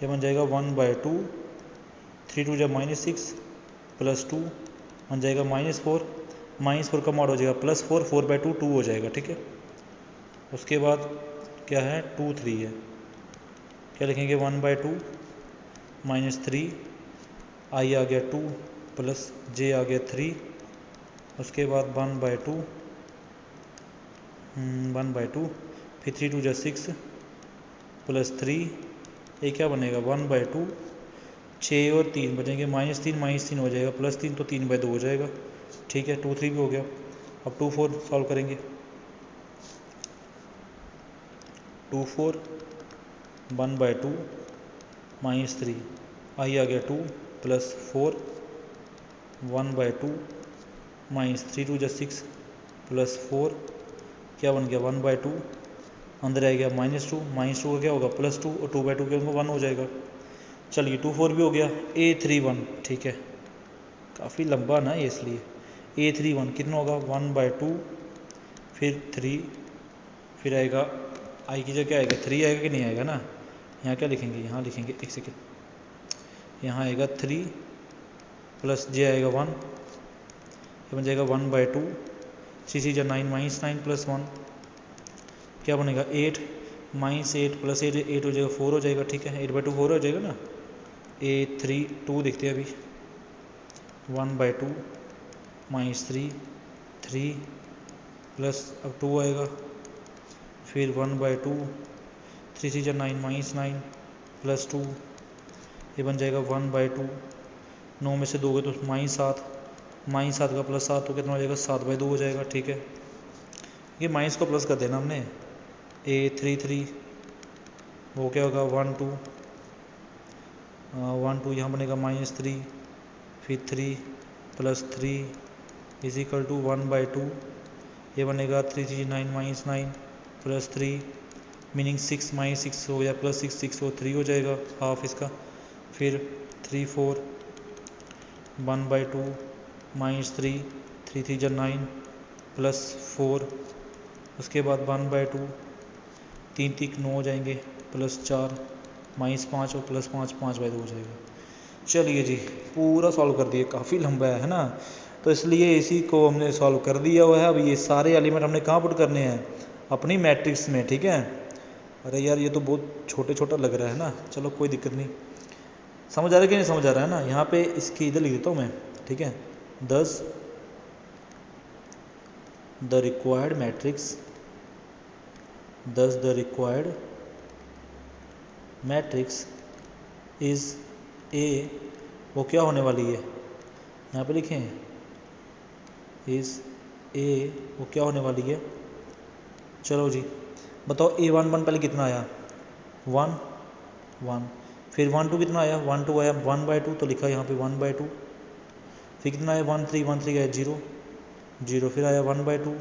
ये बन जाएगा 1/2 3 2 जा -6 प्लस 2 बन जाएगा -4 का मॉड हो जाएगा +4 4/2 2 हो जाएगा, ठीक है। उसके बाद क्या है 2 3 है, क्या लिखेंगे 1/2 -3 आई आ गया 2 प्लस J आ गया 3, उसके बाद 1/2 फिर 3 2 जा 6 प्लस 3, ये क्या बनेगा 1/2 6 और 3 बचेंगे -3 हो जाएगा, +3 तो 3/2 हो जाएगा, ठीक है। 2 3 भी हो गया। अब 2 4 सॉल्व करेंगे, 2 4 1/2 -3 आई आ गया 2 प्लस 4 1/2 -3 2 जा 6 प्लस 4 क्या बन गया 1/2, अंदर आ गया -2 का क्या होगा +2 और 2/2 के उनको 1 हो जाएगा। चलिए 2 4 भी हो गया। A3 1, ठीक है, काफ़ी लंबा ना ये, इसलिए A3 1 कितना होगा 1/2 फिर 3, फिर आएगा आई की जगह क्या आएगा 3 आएगा कि नहीं आएगा ना, यहाँ क्या लिखेंगे, यहाँ लिखेंगे, एक सेकेंड, यहाँ आएगा 3 प्लस J आएगा 1, ये बन जाएगा 1/2 3 3 जा 9 -9 प्लस 1 क्या बनेगा 8 -8 प्लस 8 8 हो जाएगा 4 हो जाएगा, ठीक है। 8/2 4 हो जाएगा ना। A3 2 देखते हैं अभी, 1/2 -3 3 प्लस अब 2 आएगा, फिर 1/2 3 3 जा 9 -9 प्लस 2, ये बन जाएगा 1/2 9 में से 2 गए तो -7 का +7 तो कितना हो जाएगा 7/2 हो जाएगा, ठीक है। ये माइनस को प्लस कर देना हमने। A3 3 वो क्या होगा 1 2 1 2 यहाँ बनेगा -3, फिर 3 + 3 = 1/2, ये बनेगा 3 3 9 -9 + 3 मीनिंग 6 -6 हो गया +6 6 हो 3 हो जाएगा हाफ इसका। फिर 3 4 1/2 -3 3 3 = 9 +4, उसके बाद 1/2 3 3 9 हो जाएंगे +4 -5 और +5 5/2 हो जाएगा। चलिए जी पूरा सॉल्व कर दिए, काफ़ी लंबा है ना, तो इसलिए इसी को हमने सॉल्व कर दिया हुआ है। अब ये सारे एलिमेंट हमने कहाँ पुट करने हैं, अपनी मैट्रिक्स में, ठीक है। अरे यार ये तो बहुत छोटे छोटा लग रहा है ना, चलो कोई दिक्कत नहीं, समझ आ रहा है कि नहीं समझ आ रहा है ना। यहाँ पे इसकी इधर लिख देता हूँ मैं, ठीक है। Thus the required matrix is A, वो क्या होने वाली है, यहाँ पे लिखें is A, वो क्या होने वाली है। चलो जी बताओ A11 पहले कितना आया 1 1, फिर 1 2 कितना आया 1 2 आया 1/2, तो लिखा यहाँ पे 1/2। फिर कितना आया 1 3 1 3 आया 0 0, फिर आया 1/2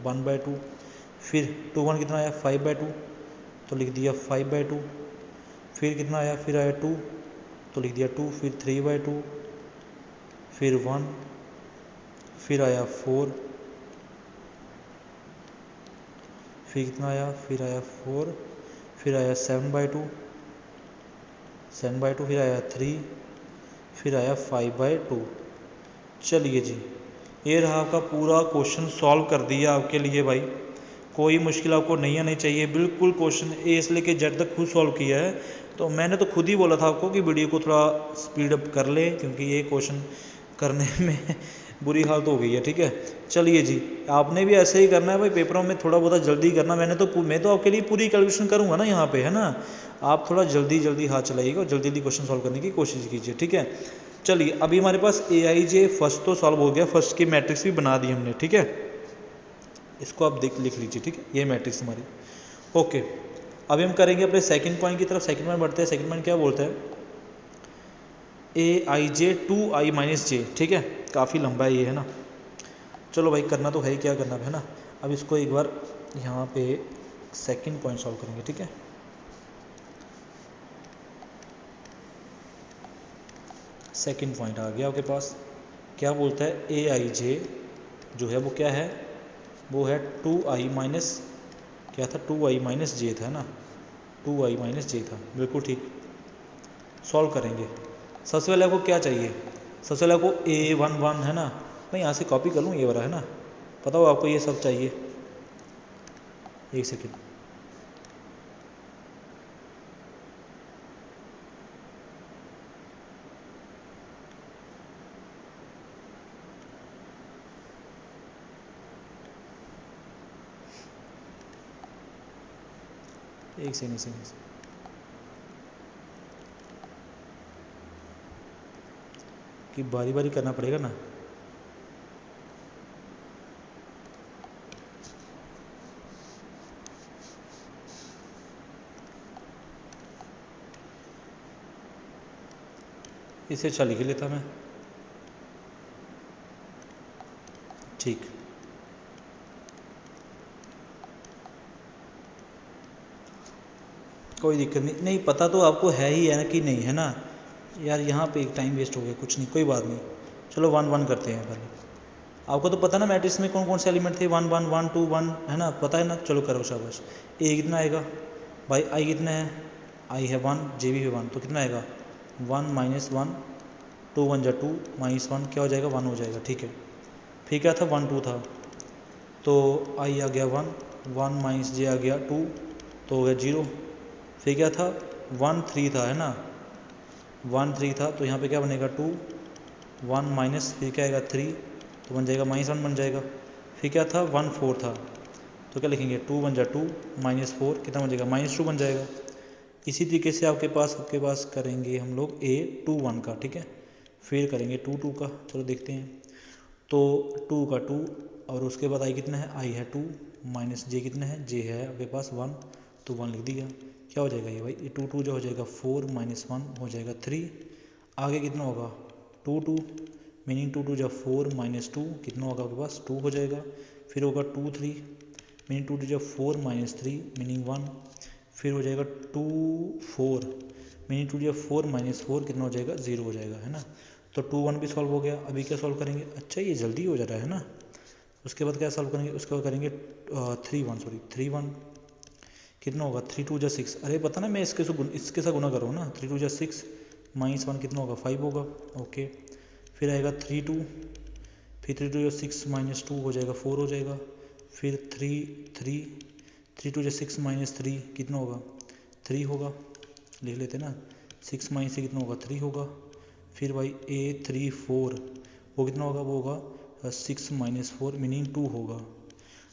1/2, फिर 2 1 कितना आया 5/2, तो लिख दिया 5/2। फिर कितना आया, फिर आया 2, तो लिख दिया 2, फिर 3/2, फिर 1, फिर आया 4, फिर कितना आया, फिर आया 4, फिर आया 7/2 7/2, फिर आया 3, फिर आया 5/2। चलिए जी ये रहा आपका पूरा क्वेश्चन, सॉल्व कर दिया आपके लिए भाई, कोई मुश्किल आपको नहीं आनी चाहिए, बिल्कुल क्वेश्चन ए से लेके जेड तक खुद सॉल्व किया है। तो मैंने तो खुद ही बोला था आपको कि वीडियो को थोड़ा स्पीड अप कर ले, क्योंकि ये क्वेश्चन करने में बुरी हालत हो गई है, ठीक है। चलिए जी आपने भी ऐसे ही करना है भाई, पेपरों में थोड़ा बहुत जल्दी करना। मैं तो आपके लिए पूरी कैलकुलेशन करूँगा ना यहाँ पे, है ना। आप थोड़ा जल्दी हाथ चलाइएगा और जल्दी क्वेश्चन सॉल्व करने की कोशिश कीजिए, ठीक है। चलिए अभी हमारे पास AIJ फर्स्ट तो सॉल्व हो गया, फर्स्ट की मैट्रिक्स भी बना दी हमने, ठीक है। इसको आप लिख लीजिए, ठीक है, ये मैट्रिक्स हमारी ओके। अभी हम करेंगे अपने सेकंड पॉइंट की तरफ। सेकंड पॉइंट बढ़ते हैं। सेकंड पॉइंट क्या बोलते हैं, AIJ 2i - j, ठीक है, काफ़ी लंबा है ये, है ना। चलो भाई करना तो है ही, क्या करना है ना। अब इसको एक बार यहाँ पे सेकंड पॉइंट सॉल्व करेंगे, ठीक है। सेकंड पॉइंट आ गया आपके पास, क्या बोलता है, AIJ जो है वो क्या है, वो है 2i क्या था, 2i - j था ना, 2i - j था, बिल्कुल ठीक। सॉल्व करेंगे, सबसे पहले आपको क्या चाहिए, सबसे पहले आपको A11 है ना, मैं यहाँ से कॉपी कर लूँ ये वाला, है ना, पता हो आपको ये सब चाहिए। एक सेकेंड, एक सेकेंड कि बारी बारी करना पड़ेगा ना। इसे अच्छा लिख लेता मैं, ठीक। कोई दिक्कत नहीं, नहीं पता तो आपको है ही है ना कि नहीं, है ना यार। यहाँ पे एक टाइम वेस्ट हो गया, कुछ नहीं, कोई बात नहीं। चलो 1 1 करते हैं पहले। आपको तो पता ना मैट्रिक्स में कौन कौन से एलिमेंट थे, 1 1 1 2 1, है ना, पता है ना। चलो करो शाबाश। A कितना आएगा भाई, I कितना है, I है 1, J भी है 1, तो कितना आएगा 1 - 1, 2 1 जा 2 -1 क्या हो जाएगा 1 हो जाएगा, ठीक है। फिर क्या था 1 2 था, तो I आ गया 1 1 - J आ गया 2, तो हो गया 0। फिर क्या था 1 3 था, है ना, 1 3 था, तो यहाँ पे क्या बनेगा 2 1 माइनस, फिर क्या आएगा 3, तो बन जाएगा -1 बन जाएगा। फिर क्या था 1 4 था, तो क्या लिखेंगे 2 1 जा 2 -4 कितना बन जाएगा -2 बन जाएगा। इसी तरीके से आपके पास करेंगे हम लोग A21 का, ठीक है। फिर करेंगे 2 2 का, चलो देखते हैं। तो 2 का 2, और उसके बाद I कितना है, I है 2 - J कितना है, J है आपके पास 1, तो 1 लिख दिया। क्या हो जाएगा ये भाई, ये 2 2 जो हो जाएगा 4 -1 हो जाएगा 3। आगे कितना होगा 2 2, मीनिंग 2 2 जब 4 -2 कितना होगा आपके पास 2 हो जाएगा। फिर होगा 2 3, मीनिंग 2 2 जब 4 -3 मीनिंग 1। फिर हो जाएगा 2 4, मीनिंग 2 जब 4 -4 कितना हो जाएगा 0 हो जाएगा, है ना। तो 2 1 भी सॉल्व हो गया। अभी क्या सॉल्व करेंगे, अच्छा ये जल्दी हो जा रहा है ना। उसके बाद क्या सॉल्व करेंगे, उसके बाद करेंगे 3 1 कितना होगा 3 2 जा 6। अरे पता ना मैं इसके साथ गुना कर रहा हूँ ना, 3 2 जा 6 -1 कितना होगा 5 होगा। ओके, फिर आएगा 3 2, फिर 3 2 जा 6 -2 हो जाएगा 4 हो जाएगा। फिर 3 3, 3 2 जा 6 -3 कितना होगा 3 होगा, लिख लेते ना। 6 -3 कितना होगा 3 होगा। फिर भाई A3 4 वो कितना होगा, वो होगा 6 -4 मीनिंग 2 होगा।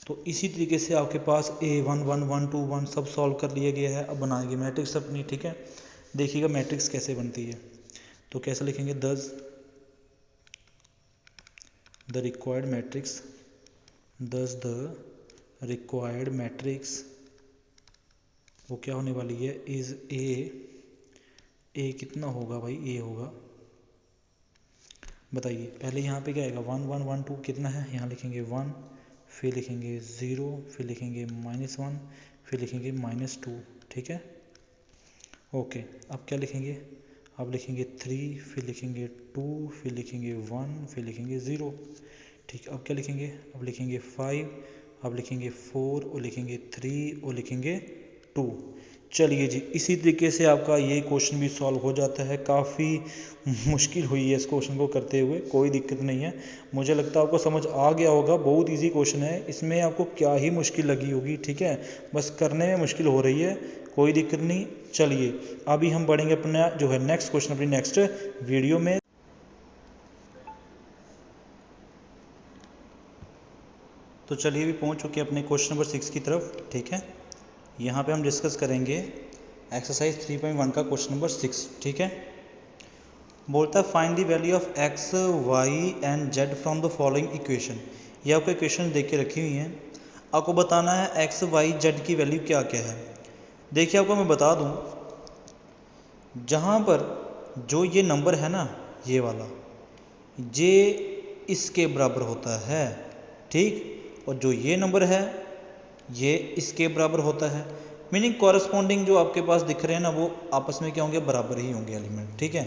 तो इसी तरीके से आपके पास A1 1 1 2 1 सब सॉल्व कर लिया गया है। अब बनाएंगे मैट्रिक्स अपनी, ठीक है। देखिएगा मैट्रिक्स कैसे बनती है, तो कैसे लिखेंगे, the required matrix, the required matrix वो क्या होने वाली है, इज ए कितना होगा भाई, ए होगा, बताइए। पहले यहाँ पे क्या आएगा 1 1 1 2 कितना है, यहाँ लिखेंगे 1, फिर लिखेंगे 0, फिर लिखेंगे -1, फिर लिखेंगे -2, ठीक है। ओके, अब क्या लिखेंगे, अब लिखेंगे 3, फिर लिखेंगे 2, फिर लिखेंगे 1, फिर लिखेंगे 0, ठीक। अब क्या लिखेंगे, अब लिखेंगे 5, अब लिखेंगे 4 और लिखेंगे 3 और लिखेंगे 2। चलिए जी, इसी तरीके से आपका ये क्वेश्चन भी सॉल्व हो जाता है। काफ़ी मुश्किल हुई है इस क्वेश्चन को करते हुए, कोई दिक्कत नहीं है। मुझे लगता है आपको समझ आ गया होगा, बहुत इजी क्वेश्चन है, इसमें आपको क्या ही मुश्किल लगी होगी, ठीक है। बस करने में मुश्किल हो रही है, कोई दिक्कत नहीं। चलिए अभी हम बढ़ेंगे अपना जो है नेक्स्ट क्वेश्चन अपनी नेक्स्ट वीडियो में। तो चलिए अभी पहुंच चुके हैं अपने क्वेश्चन नंबर 6 की तरफ, ठीक है। यहाँ पे हम डिस्कस करेंगे एक्सरसाइज 3.1 का क्वेश्चन नंबर 6, ठीक है। बोलता है find the value of x y and z from the following equation. ये आपको इक्वेशन देख के रखी हुई हैं, आपको बताना है एक्स वाई जेड की वैल्यू क्या क्या है। देखिए आपको मैं बता दूं, जहाँ पर जो ये नंबर है ना, ये वाला, ये इसके बराबर होता है, ठीक। और जो ये नंबर है ये इसके बराबर होता है, मीनिंग कॉरस्पॉन्डिंग जो आपके पास दिख रहे हैं ना, वो आपस में क्या होंगे, बराबर ही होंगे एलिमेंट, ठीक है।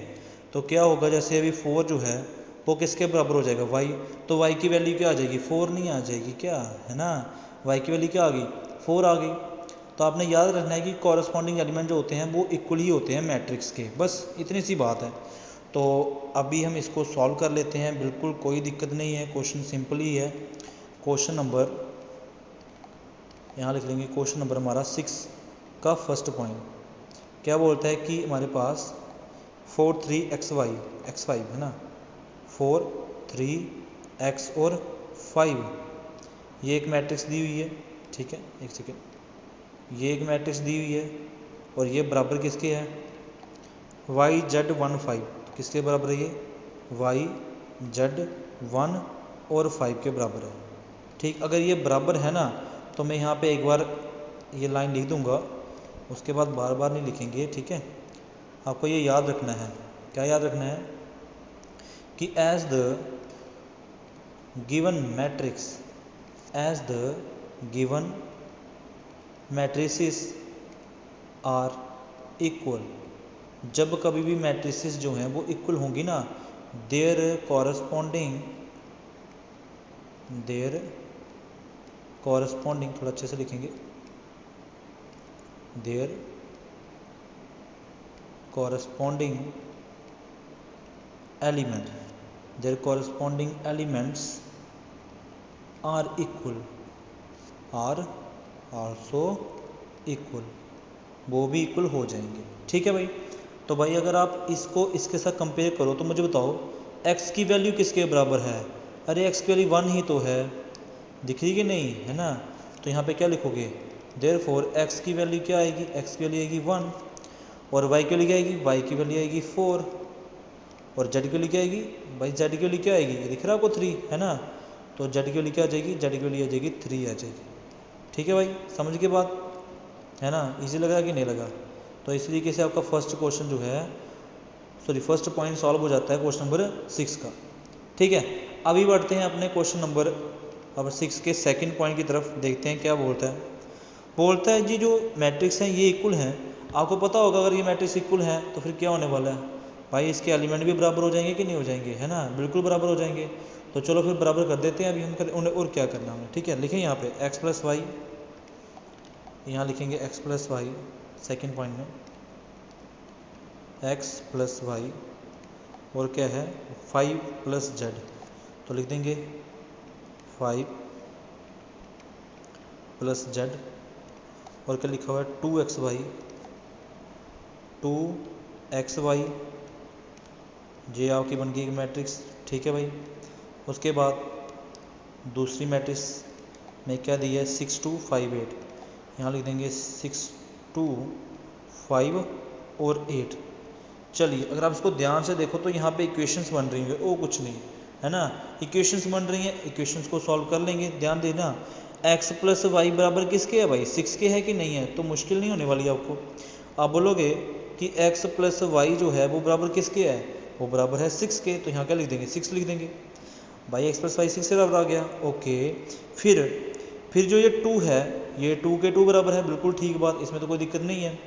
तो क्या होगा, जैसे अभी 4 जो है वो किसके बराबर हो जाएगा, y। तो y की वैल्यू क्या आ जाएगी, 4 नहीं आ जाएगी क्या, है ना। y की वैल्यू क्या आ गई, 4 आ गई। तो आपने याद रखना है कि कॉरस्पॉन्डिंग एलिमेंट जो होते हैं वो इक्वल ही होते हैं मैट्रिक्स के, बस इतनी सी बात है। तो अभी हम इसको सॉल्व कर लेते हैं, बिल्कुल कोई दिक्कत नहीं है, क्वेश्चन सिंपल ही है। क्वेश्चन नंबर यहाँ लिख लेंगे, क्वेश्चन नंबर हमारा 6 का फर्स्ट पॉइंट क्या बोलता है कि हमारे पास 4 3 x y है ना, 4 3 x और 5 ये एक मैट्रिक्स दी हुई है, ठीक है। एक सेकेंड, ये एक मैट्रिक्स दी हुई है और ये बराबर किसके है, y z 1 5, किसके बराबर है ये, y z 1 और 5 के बराबर है, ठीक। अगर ये बराबर है ना तो मैं यहाँ पे एक बार ये लाइन लिख दूंगा, उसके बाद बार बार नहीं लिखेंगे, ठीक है। आपको ये याद रखना है, क्या याद रखना है कि as the given matrices are equal, जब कभी भी मैट्रिसेस जो हैं वो इक्वल होंगी ना, देयर कॉरस्पॉन्डिंग थोड़ा अच्छे से लिखेंगे, their corresponding elements are also equal, वो भी इक्वल हो जाएंगे, ठीक है भाई। तो भाई अगर आप इसको इसके साथ कंपेयर करो तो मुझे बताओ x की वैल्यू किसके बराबर है, अरे x की वैल्यू 1 ही तो है, दिख रही कि नहीं, है ना। तो यहाँ पे क्या लिखोगे, देयरफॉर x की वैल्यू क्या आएगी, x की वैल्यू आएगी 1 और y की वैल्यू क्या आएगी, y की वैल्यू आएगी 4 और z की वैल्यू क्या आएगी, भाई z की वैल्यू क्या आएगी, ये दिख रहा है आपको 3, है ना। तो z की वैल्यू क्या आ जाएगी, z की वैल्यू आ जाएगी 3 आ जाएगी, ठीक है भाई, समझ के बात। है ना, इजी लगा कि नहीं लगा। तो इस तरीके से आपका फर्स्ट क्वेश्चन जो है, सॉरी फर्स्ट पॉइंट सॉल्व हो जाता है क्वेश्चन नंबर 6 का। ठीक है, अभी बढ़ते हैं अपने क्वेश्चन नंबर 6 के सेकंड पॉइंट की तरफ, देखते हैं क्या बोलता है। बोलता है जी जो मैट्रिक्स हैं ये इक्वल हैं। आपको पता होगा अगर ये मैट्रिक्स इक्वल है तो फिर क्या होने वाला है भाई, इसके एलिमेंट भी बराबर हो जाएंगे कि नहीं हो जाएंगे, है ना, बिल्कुल बराबर हो जाएंगे। तो चलो फिर बराबर कर देते हैं अभी हम उन्हें, और क्या करना है। ठीक है, लिखें यहाँ पे x प्लस वाई, यहाँ लिखेंगे x plus y second point में, x प्लस वाई और क्या है 5 प्लस जेड, तो लिख देंगे 5 प्लस जेड और क्या लिखा हुआ है 2xy, 2xy, ये आपकी बन गई मैट्रिक्स। ठीक है भाई, उसके बाद दूसरी मैट्रिक्स में क्या दिया है 6 2 5 8, यहाँ लिख देंगे 6 2 5 और 8। चलिए अगर आप इसको ध्यान से देखो तो यहाँ पे इक्वेशंस बन रही हैं, वो कुछ नहीं है ना, इक्वेशंस बन रही हैं, इक्वेशंस को सॉल्व कर लेंगे। ध्यान देना x प्लस वाई बराबर किसके है भाई, 6 के है कि नहीं है, तो मुश्किल नहीं होने वाली आपको। आप बोलोगे कि x प्लस वाई जो है वो बराबर किसके है, वो बराबर है 6 के, तो यहाँ क्या लिख देंगे 6 लिख देंगे भाई, x प्लस वाई 6 से बराबर आ गया। ओके, फिर जो ये 2 है ये 2 के 2 बराबर है, बिल्कुल ठीक बात, इसमें तो कोई दिक्कत नहीं है।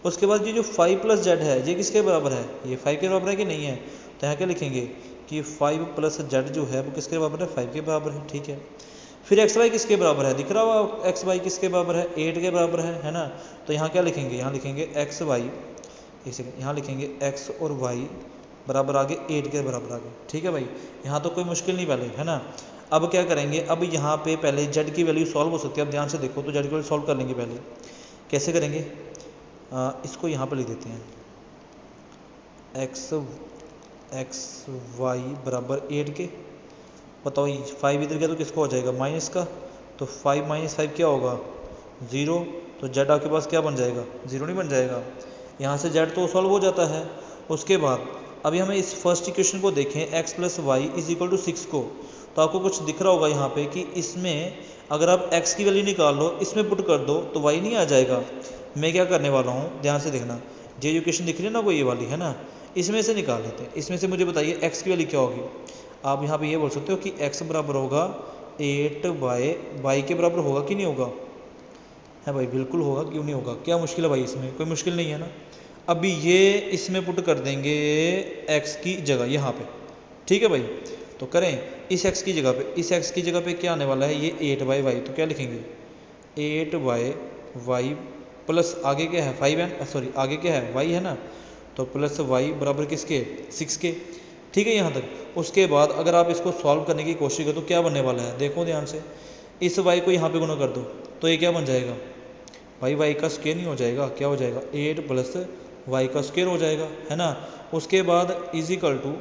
उसके बाद ये जो 5 प्लस जेड है ये किसके बराबर है, ये 5 के बराबर है कि नहीं है, तो यहाँ क्या लिखेंगे कि 5 प्लस जेड जो है वो किसके बराबर है, 5 के बराबर है। ठीक है, फिर एक्स वाई किसके बराबर है, दिख रहा होगा एक्स वाई किसके बराबर है, 8 के बराबर है ना, तो यहाँ क्या लिखेंगे, यहाँ लिखेंगे एक्स वाई, एक सेकेंड, यहाँ लिखेंगे एक्स और वाई बराबर आगे 8 के बराबर आगे। ठीक है भाई, यहाँ तो कोई मुश्किल नहीं पहले, है ना। अब क्या करेंगे, अब यहाँ पे पहले जेड की वैल्यू सॉल्व हो सकती है, अब ध्यान से देखो तो जेड की वैल्यू सॉल्व कर लेंगे पहले। कैसे करेंगे, इसको यहाँ पर लिख देते हैं एक्स वाई बराबर 8 के, बताओ 5 इधर गया तो किसको हो जाएगा माइनस का, तो 5 माइनस 5 क्या होगा 0, तो जेड आपके पास क्या बन जाएगा 0 नहीं बन जाएगा, यहाँ से जेड तो सॉल्व हो जाता है। उसके बाद अभी हमें इस फर्स्ट इक्वेशन को देखें x plus y is equal to 6 को, तो आपको कुछ दिख रहा होगा यहाँ पे कि इसमें अगर आप x की वैल्यू निकाल लो इसमें पुट कर दो तो y नहीं आ जाएगा। मैं क्या करने वाला हूँ, ध्यान से देखना, ये इक्वेशन दिख रही है ना वो ये वाली है ना, इसमें से निकाल लेते हैं। इसमें से मुझे बताइए x की वैल्यू क्या होगी। आप यहाँ पे ये बोल सकते हो कि x बराबर होगा 8 बाय वाई के बराबर होगा कि नहीं होगा, है भाई बिल्कुल होगा, क्यों नहीं होगा, क्या मुश्किल है भाई, इसमें कोई मुश्किल नहीं है ना। अभी ये इसमें पुट कर देंगे x की जगह यहाँ पे, ठीक है भाई, तो करें इस x की जगह पे, इस x की जगह पे क्या आने वाला है ये 8 बाई वाई, तो क्या लिखेंगे 8 बाय वाई प्लस आगे क्या है 5 है, सॉरी आगे क्या है y है ना, तो प्लस वाई बराबर किसके 6 के। ठीक है यहाँ तक। उसके बाद अगर आप इसको सॉल्व करने की कोशिश करो तो क्या बनने वाला है, देखो ध्यान से, इस y को यहाँ पे गुणा कर दो तो ये क्या बन जाएगा भाई y का स्क्वायर नहीं हो जाएगा, क्या हो जाएगा 8 प्लस वाई का स्क्वायर हो जाएगा, है ना। उसके बाद इज इक्वल टू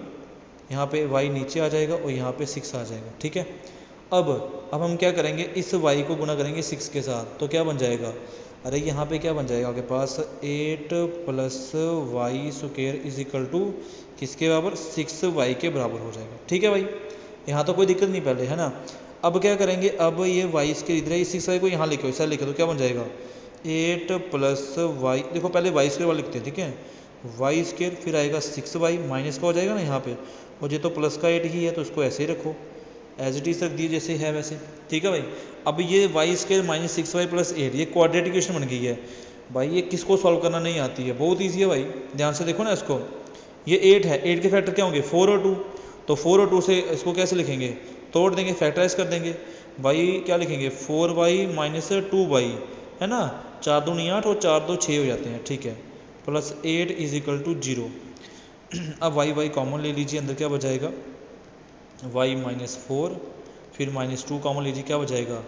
यहाँ पे y नीचे आ जाएगा और यहाँ पे 6 आ जाएगा। ठीक है, अब हम क्या करेंगे, इस y को गुणा करेंगे 6 के साथ, तो क्या बन जाएगा, अरे यहाँ पे क्या बन जाएगा आपके पास 8 plus y square is equal to किसके बराबर 6y के बराबर हो जाएगा। ठीक है भाई, यहाँ तो कोई दिक्कत नहीं पहले, है ना। अब क्या करेंगे, अब ये y स्क्वायर इधर है, 6y को यहाँ लिखो, ऐसा लिखो तो क्या बन जाएगा 8 प्लस वाई, देखो पहले y स्क्वायर वाला लिखते हैं, ठीक है, वाई स्क्वायर फिर आएगा 6y माइनस का हो जाएगा ना यहाँ पे, और ये तो प्लस का 8 ही है तो इसको ऐसे ही रखो, एज इट इज रख दिए जैसे है वैसे। ठीक है भाई, अब ये Y square minus 6y plus 8 ये क्वाड्रेटिक इक्वेशन बन गई है भाई, ये किसको सॉल्व करना नहीं आती है, बहुत ईजी है भाई, ध्यान से देखो ना इसको, ये 8 है, 8 के फैक्टर क्या होंगे 4 और 2, तो 4 और 2 से इसको कैसे लिखेंगे, तोड़ देंगे, फैक्टराइज कर देंगे भाई, क्या लिखेंगे 4y माइनस 2y, है ना, 4 2 8 और 4 2 6 हो जाते हैं। ठीक है, प्लस 8 इज इक्वल टू 0। अब y कॉमन ले लीजिए, अंदर क्या बचाएगा y माइनस 4, फिर माइनस 2 कॉमन लीजिए, क्या बचाएगा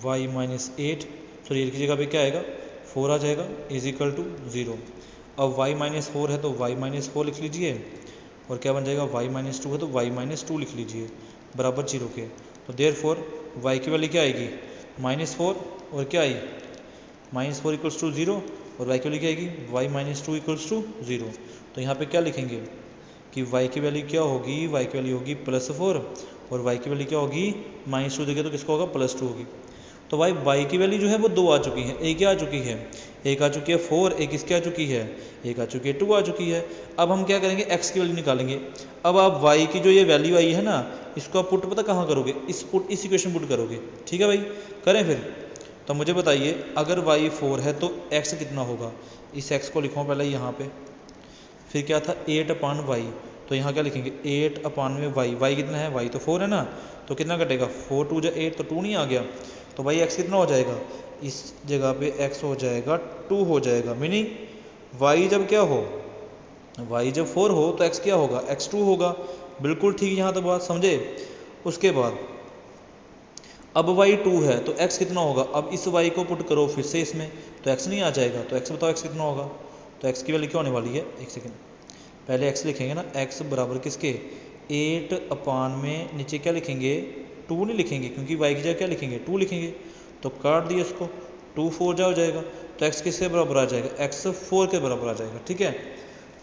y माइनस 8, सॉरी 8 की जगह पे क्या आएगा 4 आ जाएगा, इज इक्वल टू 0। अब y माइनस 4 है तो y माइनस 4 लिख लीजिए, और क्या बन जाएगा y माइनस 2 है तो y माइनस 2 लिख लीजिए बराबर 0 के, तो देयरफॉर y की वैल्यू क्या आएगी -4, और क्या आई -4 इक्वल्स टू 0, और y की वैल्यू क्या आएगी y माइनस 2 इक्वल्स टू 0। तो यहाँ पे क्या लिखेंगे कि y की वैल्यू क्या होगी, y की वैल्यू होगी +4, और y की वैल्यू क्या होगी -2 देंगे तो किसका होगा +2 होगी। तो भाई y की वैल्यू जो है वो 2 आ चुकी है, एक क्या आ चुकी है, एक आ चुकी है 4, एक इसकी आ चुकी है, एक आ चुकी है 2 आ चुकी है। अब हम क्या करेंगे, x की वैल्यू निकालेंगे। अब आप y की जो ये वैल्यू आई है ना, इसको आप पुट पता कहाँ करोगे, इस इक्वेशन पुट करोगे। ठीक है भाई, करें फिर। तो मुझे बताइए अगर y 4 है तो x कितना होगा। इस x को लिखो पहले यहाँ पे, फिर क्या था 8/y, तो यहाँ क्या लिखेंगे 8/y, y कितना है, y तो 4 है ना, तो कितना कटेगा 4 2 जा 8, तो 2 नहीं आ गया। तो भाई x कितना हो जाएगा, इस जगह पे x हो जाएगा 2 हो जाएगा। मीनिंग y जब क्या हो, y जब 4 हो तो x क्या होगा, x 2 होगा। बिल्कुल ठीक, यहाँ तो बात समझे। उसके बाद अब y 2 है तो x कितना होगा, अब इस y को पुट करो फिर से इसमें, तो x नहीं आ जाएगा। तो x बताओ x कितना होगा, तो x की वैल्यू क्या होने वाली है, एक सेकेंड पहले x लिखेंगे ना, x बराबर किसके 8 में नीचे क्या लिखेंगे 2 नहीं लिखेंगे, क्योंकि y की जगह क्या लिखेंगे 2 लिखेंगे। तो काट दिए इसको, 2 4 जा हो जाएगा, तो x किसके बराबर आ जाएगा, x 4 के बराबर आ जाएगा। ठीक है,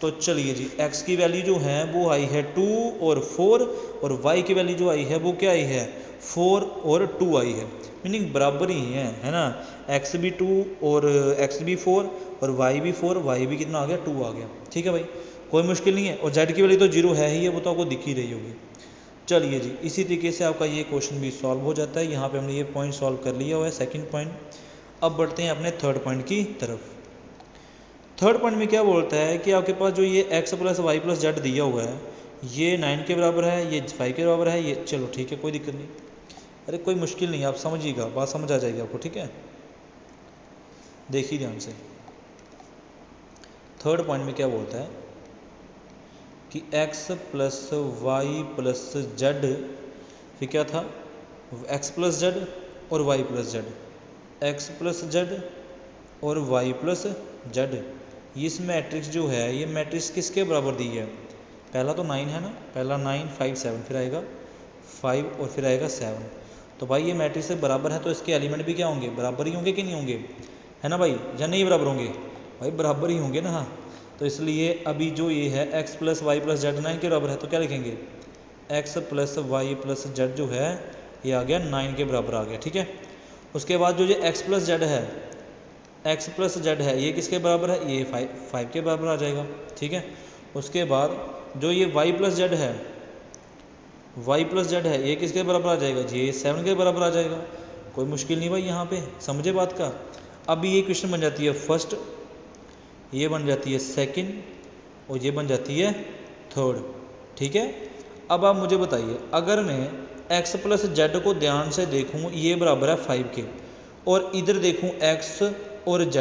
तो चलिए जी x की वैल्यू जो है वो आई है 2 और 4, और y की वैल्यू जो आई है वो क्या आई है 4 और 2 आई है। मीनिंग बराबर ही है ना, x भी 2 और x भी 4 और y भी 4, y भी कितना आ गया 2 आ गया। ठीक है भाई, कोई मुश्किल नहीं है। और z की वैल्यू तो 0 है ही है, वो तो आपको दिख ही रही होगी। चलिए जी, इसी तरीके से आपका ये क्वेश्चन भी सॉल्व हो जाता है। यहाँ पे हमने ये पॉइंट सॉल्व कर लिया हुआ है, सेकंड पॉइंट। अब बढ़ते हैं अपने थर्ड पॉइंट की तरफ। थर्ड पॉइंट में क्या बोलता है कि आपके पास जो ये x + y + z दिया हुआ है, ये 9 के बराबर है, ये 5 के बराबर है, ये चलो ठीक है कोई दिक्कत नहीं। अरे कोई मुश्किल नहीं, आप समझिएगा, बात समझ आ जाएगी आपको। ठीक है, देखिए ध्यान से। थर्ड पॉइंट में क्या बोलता है कि x + y + z, फिर क्या था x + z और y + z, x + z और y + z। इस मैट्रिक्स जो है ये मैट्रिक्स किसके बराबर दी है, पहला तो 9 है ना, पहला 9 5 7, फिर आएगा 5 और फिर आएगा 7। तो भाई ये मैट्रिक्स से बराबर है तो इसके एलिमेंट भी क्या होंगे, बराबर ही होंगे कि नहीं होंगे, है ना भाई, या नहीं बराबर होंगे, भाई बराबर ही होंगे ना। हाँ, तो इसलिए अभी जो ये है x + y + z 9 के बराबर है, तो क्या लिखेंगे x + y + z जो है ये आ गया 9 के बराबर आ गया। ठीक है, उसके बाद जो ये x + z है, x + z है, ये किसके बराबर है, ये 5 के बराबर आ जाएगा। ठीक है, उसके बाद जो ये y + z है, y + z है, ये किसके बराबर आ जाएगा, ये 7 के बराबर आ जाएगा। कोई मुश्किल नहीं भाई, यहाँ पे समझे बात का। अब ये क्वेश्चन बन जाती है फर्स्ट, ये बन जाती है सेकंड, और ये बन जाती है थर्ड। ठीक है, अब आप मुझे बताइए अगर मैं x + z को ध्यान से देखूँ, ये बराबर है 5 के, और इधर देखूँ x और z,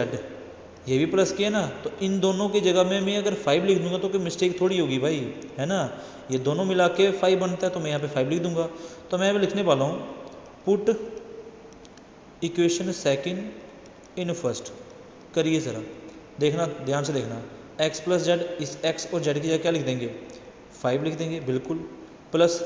ये भी प्लस के है ना, तो इन दोनों की जगह में मैं अगर 5 लिख दूंगा तो कोई मिस्टेक थोड़ी होगी भाई, है ना। ये दोनों मिला के 5 बनता है, तो मैं यहाँ पे 5 लिख दूंगा। तो मैं लिखने वाला हूँ put equation second in first. करिए ज़रा, देखना ध्यान से देखना, x + z, इस x और z की जगह क्या लिख देंगे 5 लिख देंगे, बिल्कुल। प्लस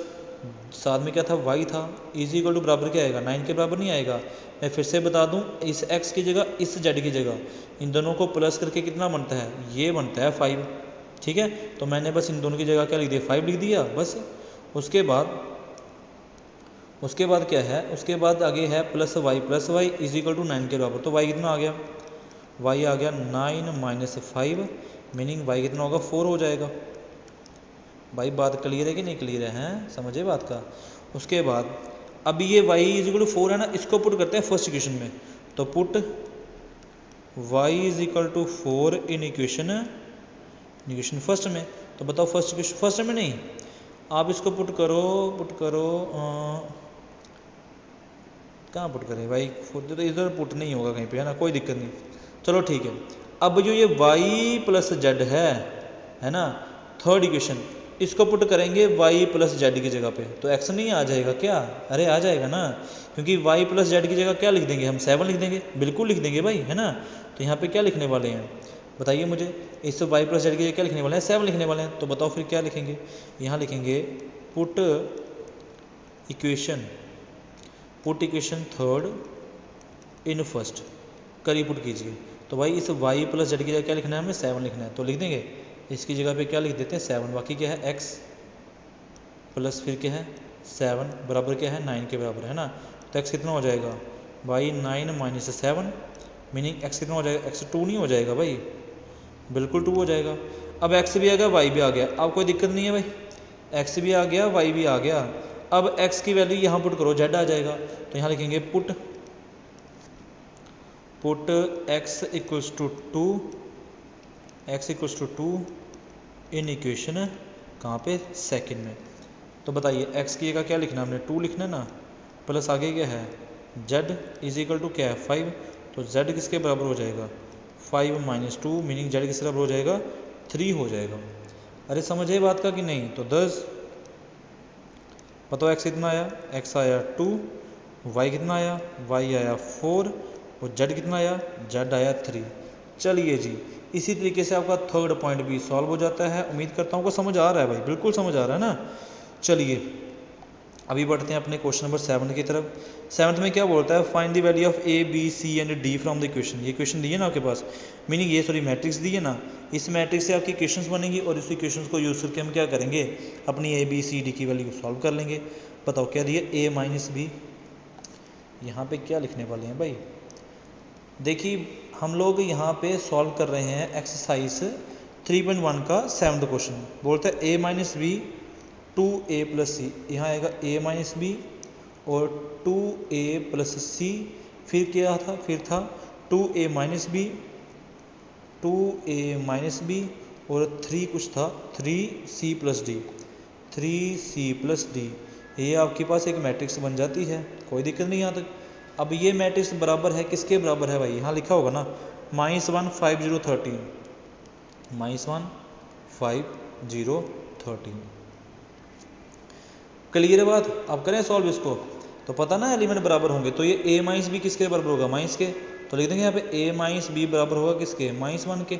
साथ में क्या था y था, = बराबर क्या आएगा 9 के बराबर नहीं आएगा। मैं फिर से बता दूं, इस x की जगह इस z की जगह इन दोनों को प्लस करके कितना बनता है, ये बनता है 5। ठीक है, तो मैंने बस इन दोनों की जगह क्या लिख दिया 5 लिख दिया बस। उसके बाद क्या है, उसके बाद आगे है +y + y = 9 के बराबर। तो y कितना आ गया, y आ गया 9 - 5, मीनिंग y कितना होगा 4 हो जाएगा। भाई बात क्लियर है कि नहीं क्लियर है, समझे बात का। उसके बाद अब ये y = 4 है ना, इसको पुट करते हैं फर्स्ट इक्वेशन में। तो put y = 4 in equation first में। तो बताओ फर्स्ट इक्वेशन, फर्स्ट में नहीं, आप इसको पुट करो कहाँ पुट करें भाई, तो इधर पुट नहीं होगा कहीं पे, है ना, कोई दिक्कत नहीं। चलो ठीक है, अब जो ये y + z है ना, थर्ड इक्वेशन, इसको पुट करेंगे y + z की जगह पे, तो x नहीं आ जाएगा क्या, अरे आ जाएगा ना, क्योंकि y + z की जगह क्या लिख देंगे हम 7 लिख देंगे, बिल्कुल लिख देंगे भाई, है ना। तो यहाँ पे क्या लिखने वाले हैं बताइए मुझे, इस y + z की जगह क्या लिखने वाले हैं 7 लिखने वाले हैं। तो बताओ फिर क्या लिखेंगे, यहाँ लिखेंगे put equation third in first. करिए पुट कीजिए। तो भाई इस y + z की जगह क्या लिखना है हमें 7 लिखना है, तो लिख देंगे इसकी जगह पे क्या लिख देते हैं 7, बाकी क्या है x प्लस फिर क्या है 7 बराबर क्या है 9 के बराबर, है ना। तो x कितना हो जाएगा वाई 9 माइनस 7, मीनिंग एक्स कितना हो जाएगा, एक्स 2 नहीं हो जाएगा भाई, बिल्कुल 2 हो जाएगा। अब एक्स भी आ गया वाई भी आ गया, अब कोई दिक्कत नहीं है भाई, एक्स भी आ गया वाई भी आ गया। अब एक्स की वैल्यू यहाँ पुट करो, जेड आ जाएगा, तो यहाँ लिखेंगे put x equals to 2, x equals to 2 in equation कहाँ पे, सेकंड में। तो बताइए एक्स की जगह क्या लिखना है हमने, 2 लिखना है ना, प्लस आगे क्या है z इज इक्वल टू क्या है 5, तो z किसके बराबर हो जाएगा 5 माइनस 2, मीनिंग z किसके बराबर हो जाएगा 3 हो जाएगा। अरे समझे बात का कि नहीं, तो 10 बताओ x कितना आया, x आया 2, y कितना आया, y आया 4 और z कितना आया, z आया 3। चलिए जी, इसी तरीके से आपका थर्ड पॉइंट भी सॉल्व हो जाता है। उम्मीद करता हूँ को समझ आ रहा है भाई, बिल्कुल समझ आ रहा है ना। चलिए अभी बढ़ते हैं अपने क्वेश्चन नंबर 7 की तरफ। 7th में क्या बोलता है, find the value of a b c and d from the equation. ये क्वेश्चन दिए ना आपके पास, मीनिंग ये सॉरी मैट्रिक्स दी है ना, इस मैट्रिक्स से आपकी इक्वेशंस बनेंगी और इस इक्वेशंस को यूज़ करके हम क्या करेंगे, अपनी ए बी सी डी की वैल्यू को सॉल्व कर लेंगे। बताओ क्या दिए, ए माइनस बी, यहाँ पे क्या लिखने वाले हैं भाई, देखिए हम लोग यहाँ पे सॉल्व कर रहे हैं एक्सरसाइज 3.1 का 7th क्वेश्चन। बोलता है ए माइनस बी 2a प्लस सी, यहाँ आएगा a माइनस बी और 2a प्लस सी, फिर क्या था, फिर था 2a minus B, 2a minus B और 3 कुछ था 3c plus D, 3c plus D. ये आपके पास एक मैट्रिक्स बन जाती है, कोई दिक्कत नहीं यहाँ तक। अब ये मैट्रिक्स बराबर है किसके बराबर है भाई, यहाँ लिखा होगा ना -1 5 0 13, -1 5 0 13। क्लियर है बात। अब करें सॉल्व इसको, तो पता ना एलिमेंट बराबर होंगे, तो ये a माइनस बी किसके बराबर होगा, माइनस के, तो लिख देंगे यहाँ पे a माइनस बी बराबर होगा किसके, -1 के।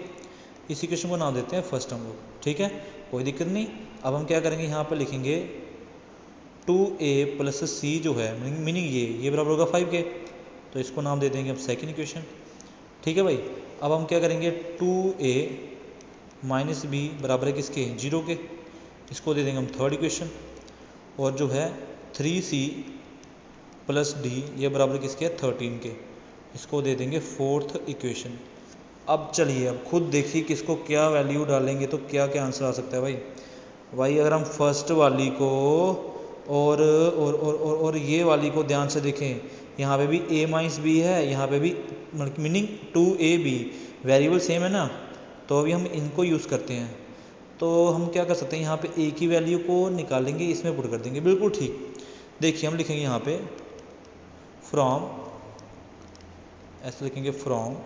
इसी क्वेश्चन को नाम देते हैं फर्स्ट हम लोग, ठीक है, कोई दिक्कत नहीं। अब हम क्या करेंगे, यहाँ पे लिखेंगे 2a प्लस सी जो है, मीनिंग ये बराबर होगा 5 के, तो इसको नाम दे देंगे हम सेकेंड इक्वेशन, ठीक है भाई। अब हम क्या करेंगे 2a माइनस बी बराबर है किसके, 0 के, इसको दे देंगे हम थर्ड इक्वेशन। और जो है 3c प्लस डी ये बराबर किसके है 13 के, इसको दे देंगे फोर्थ इक्वेशन। अब चलिए अब खुद देखिए किसको क्या वैल्यू डालेंगे तो क्या क्या आंसर आ सकता है भाई अगर हम फर्स्ट वाली को और ये वाली को ध्यान से देखें, यहाँ पे भी a माइनस बी है, यहाँ पे भी मीनिंग 2ab वेरिएबल सेम है ना, तो अभी हम इनको यूज़ करते हैं। तो हम क्या कर सकते हैं, यहाँ पे a की वैल्यू को निकालेंगे, इसमें पुट कर देंगे, बिल्कुल ठीक। देखिए हम लिखेंगे यहाँ पे फ्रॉम, ऐसे लिखेंगे फ्रॉम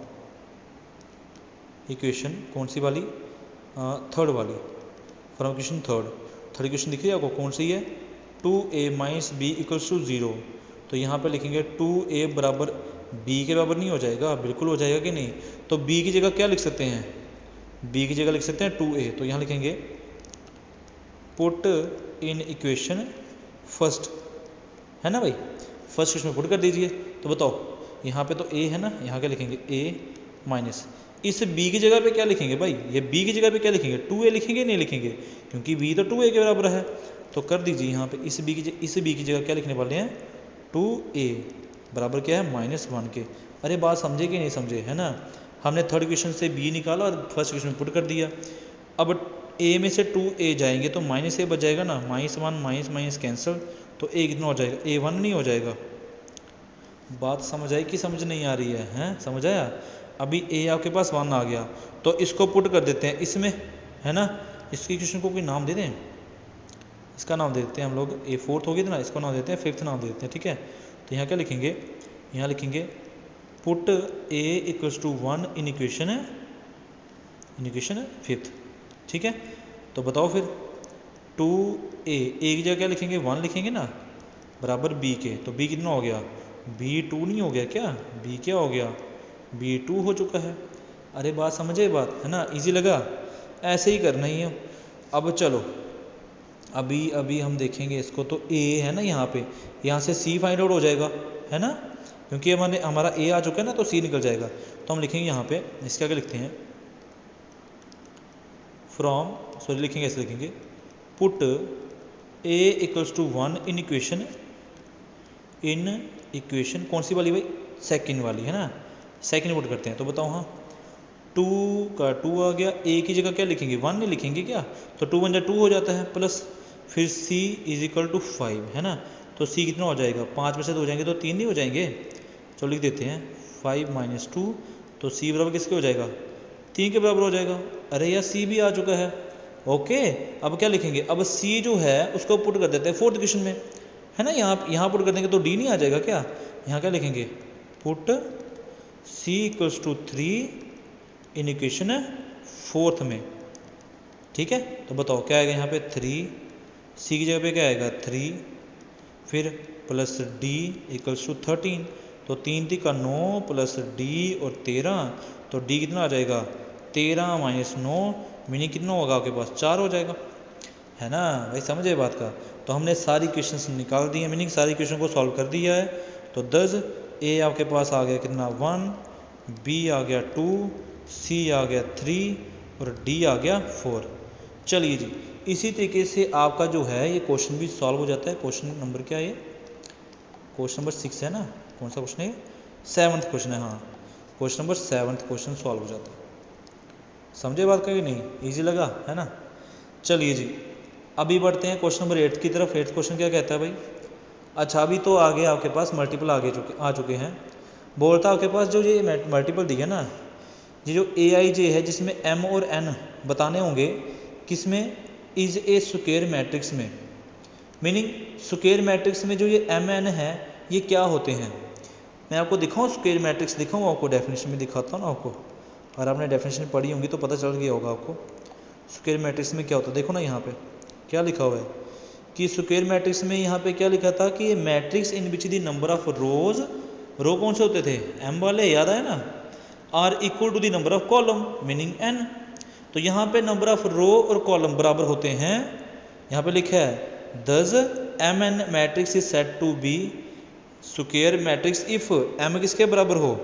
इक्वेशन कौन सी वाली, थर्ड वाली, फ्रॉम इक्वेशन थर्ड इक्वेशन दिख रही है आपको कौन सी है, 2a minus B equals to 0। तो यहाँ पे लिखेंगे 2a बराबर b के बराबर नहीं हो जाएगा, बिल्कुल हो जाएगा कि नहीं, तो b की जगह क्या लिख सकते हैं, b की जगह लिख सकते हैं 2a, तो यहाँ लिखेंगे पुट इन इक्वेशन फर्स्ट, है ना भाई, फर्स्ट इक्वेशन में पुट कर दीजिए। तो बताओ यहाँ पे तो a है ना, यहाँ क्या लिखेंगे a माइनस, इस b की जगह पे क्या लिखेंगे भाई, ये b की जगह पे क्या लिखेंगे 2a लिखेंगे, नहीं लिखेंगे, क्योंकि b तो 2a के बराबर है। तो कर दीजिए यहाँ पे इस b की जगह क्या लिखने वाले हैं 2a बराबर क्या है -1 के। अरे बात समझे कि नहीं समझे, है ना, हमने थर्ड इक्वेशन से b निकाला और फर्स्ट इक्वेशन में पुट कर दिया। अब a में से 2a जाएंगे तो माइनस a बच जाएगा ना, -1 माइनस कैंसिल, तो a कितना हो जाएगा, a1 नहीं हो जाएगा। बात समझ आई कि समझ नहीं आ रही है, हैं समझ आया। अभी a आपके पास 1 आ गया, तो इसको पुट कर देते हैं इसमें, है ना, इसकी इक्वेशन को कोई नाम दे दें, इसका नाम दे देते हैं हम लोग, a फोर्थ हो गया ना, इसको नाम देते हैं फिफ्थ नाम दे देते हैं, ठीक है। तो यहाँ क्या लिखेंगे, यहाँ लिखेंगे put a equals to 1 in equation fifth, ठीक है। तो बताओ फिर 2a की जगह क्या लिखेंगे 1 लिखेंगे ना, बराबर b के, तो b कितना हो गया, b2 नहीं हो गया क्या, b क्या हो गया, b2 हो चुका है। अरे बात समझे बात, है ना, इजी लगा, ऐसे ही करना ही है। अब चलो अभी हम देखेंगे इसको, तो a है ना यहाँ पे, यहाँ से c फाइंड आउट हो जाएगा, है ना, क्योंकि हमारा a आ चुका है ना, तो c निकल जाएगा। तो हम लिखेंगे यहाँ पे, इसका क्या लिखते हैं फ्रॉम, सॉरी लिखेंगे ऐसे लिखेंगे put a equals to 1 in equation कौन सी वाली भाई, सेकंड वाली है ना, सेकंड पुट करते हैं। तो बताओ, हाँ 2 का 2 आ गया, ए की जगह क्या लिखेंगे 1 नहीं लिखेंगे क्या, तो 2 1 2 हो जाता है, प्लस फिर c = 5 है ना। तो c कितना हो जाएगा, 5 में से 2 हो जाएंगे तो 3 नहीं हो जाएंगे, चलो लिख देते हैं 5 - 2, तो c बराबर किसके हो जाएगा 3 के बराबर हो जाएगा। अरे यार c भी आ चुका है। ओके, अब क्या लिखेंगे, अब c जो है उसको पुट कर देते हैं फोर्थ इक्वेशन में, है ना। यहाँ पुट कर देंगे तो d नहीं आ जाएगा क्या, यहाँ क्या लिखेंगे, put c = 3 in equation fourth में, ठीक है। तो बताओ क्या आएगा यहाँ पे 3, c की जगह पे क्या आएगा 3, फिर प्लस d = 13, तो 3 3 का 9 प्लस d और 13, तो d कितना आ जाएगा 13 - 9, मीनिंग कितना होगा आपके पास 4 हो जाएगा, है ना भाई, समझे बात का। तो हमने सारी क्वेश्चंस निकाल दी हैं, मीनिंग सारी क्वेश्चन को सॉल्व कर दिया है। तो 10 ए आपके पास आ गया कितना 1, बी आ गया 2, सी आ गया 3 और डी आ गया 4। चलिए जी, इसी तरीके से आपका जो है ये क्वेश्चन भी सॉल्व हो जाता है। क्वेश्चन नंबर क्या है, क्वेश्चन नंबर 6 है ना, कौन सा क्वेश्चन है, 7th क्वेश्चन है, हाँ question number 7th question solve हो जाता है। समझे बात का कि नहीं, ईजी लगा है ना। चलिए जी, अभी बढ़ते हैं क्वेश्चन नंबर 8 की तरफ। 8th क्वेश्चन क्या कहता है भाई, अच्छा अभी तो आगे आपके पास मल्टीपल आ चुके हैं। बोलता आपके पास जो ये मल्टीपल दिया ना, ये जो AIJ है जिसमें M और N बताने होंगे, किसमें, इज ए स्क्वायर मैट्रिक्स में, मीनिंग स्क्वायर मैट्रिक्स में जो ये MN है ये क्या होते हैं। मैं आपको दिखाऊं स्क्वायर मैट्रिक्स, दिखाऊं आपको, डेफिनेशन में दिखाता हूँ ना आपको, और आपने डेफिनेशन पढ़ी होंगी तो पता चल गया होगा आपको स्क्वायर मैट्रिक्स में क्या होता है। देखो ना यहाँ पे क्या लिखा हुआ है कि स्क्वायर मैट्रिक्स में यहाँ पे क्या लिखा था कि matrix in which the number of rows, row कौन से होते थे M वाले, याद है ना, are equal to the number of column meaning N। तो यहाँ पे नंबर ऑफ रो और कॉलम बराबर होते हैं, यहाँ पे लिखा है this MN matrix is said to be square matrix if M किसके बराबर हो,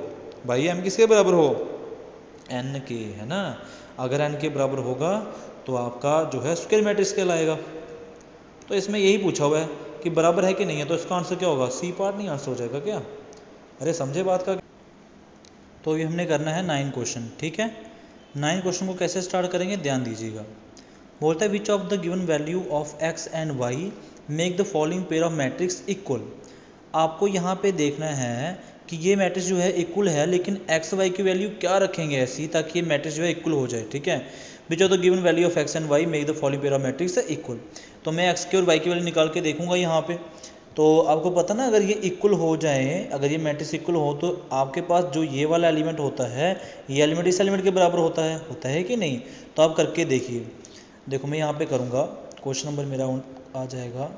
भाई M किसके बराबर हो, N के, है ना। अगर N के बराबर होगा तो आपका जो है स्क्वायर मैट्रिक्स कहलाएगा। तो इसमें यही पूछा हुआ है कि बराबर है कि नहीं है, तो इसका आंसर क्या होगा, सी पार्ट नहीं आंसर हो जाएगा क्या, अरे समझे बात का। तो ये हमने करना है 9 क्वेश्चन, ठीक है। 9 क्वेश्चन को कैसे स्टार्ट करेंगे ध्यान दीजिएगा। बोलता है which of the given value of x and y make the following pair of matrix equal. आपको यहाँ पे देखना है कि ये मैट्रिक्स जो है इक्वल है, लेकिन x y की वैल्यू क्या रखेंगे ऐसी ताकि ये मैट्रिक्स जो है इक्वल हो जाए, ठीक है। Which of the given value of x and y make the following pair of matrix equal. तो मैं x की और y की वैल्यू निकाल के देखूंगा यहाँ पे। तो आपको पता ना, अगर ये इक्वल हो जाए, अगर ये मैट्रिक्स इक्वल हो तो आपके पास जो ये वाला एलिमेंट होता है, ये एलिमेंट इस एलिमेंट के बराबर होता है कि नहीं। तो आप करके देखिए, देखो मैं यहाँ पे करूँगा, क्वेश्चन नंबर मेरा आ जाएगा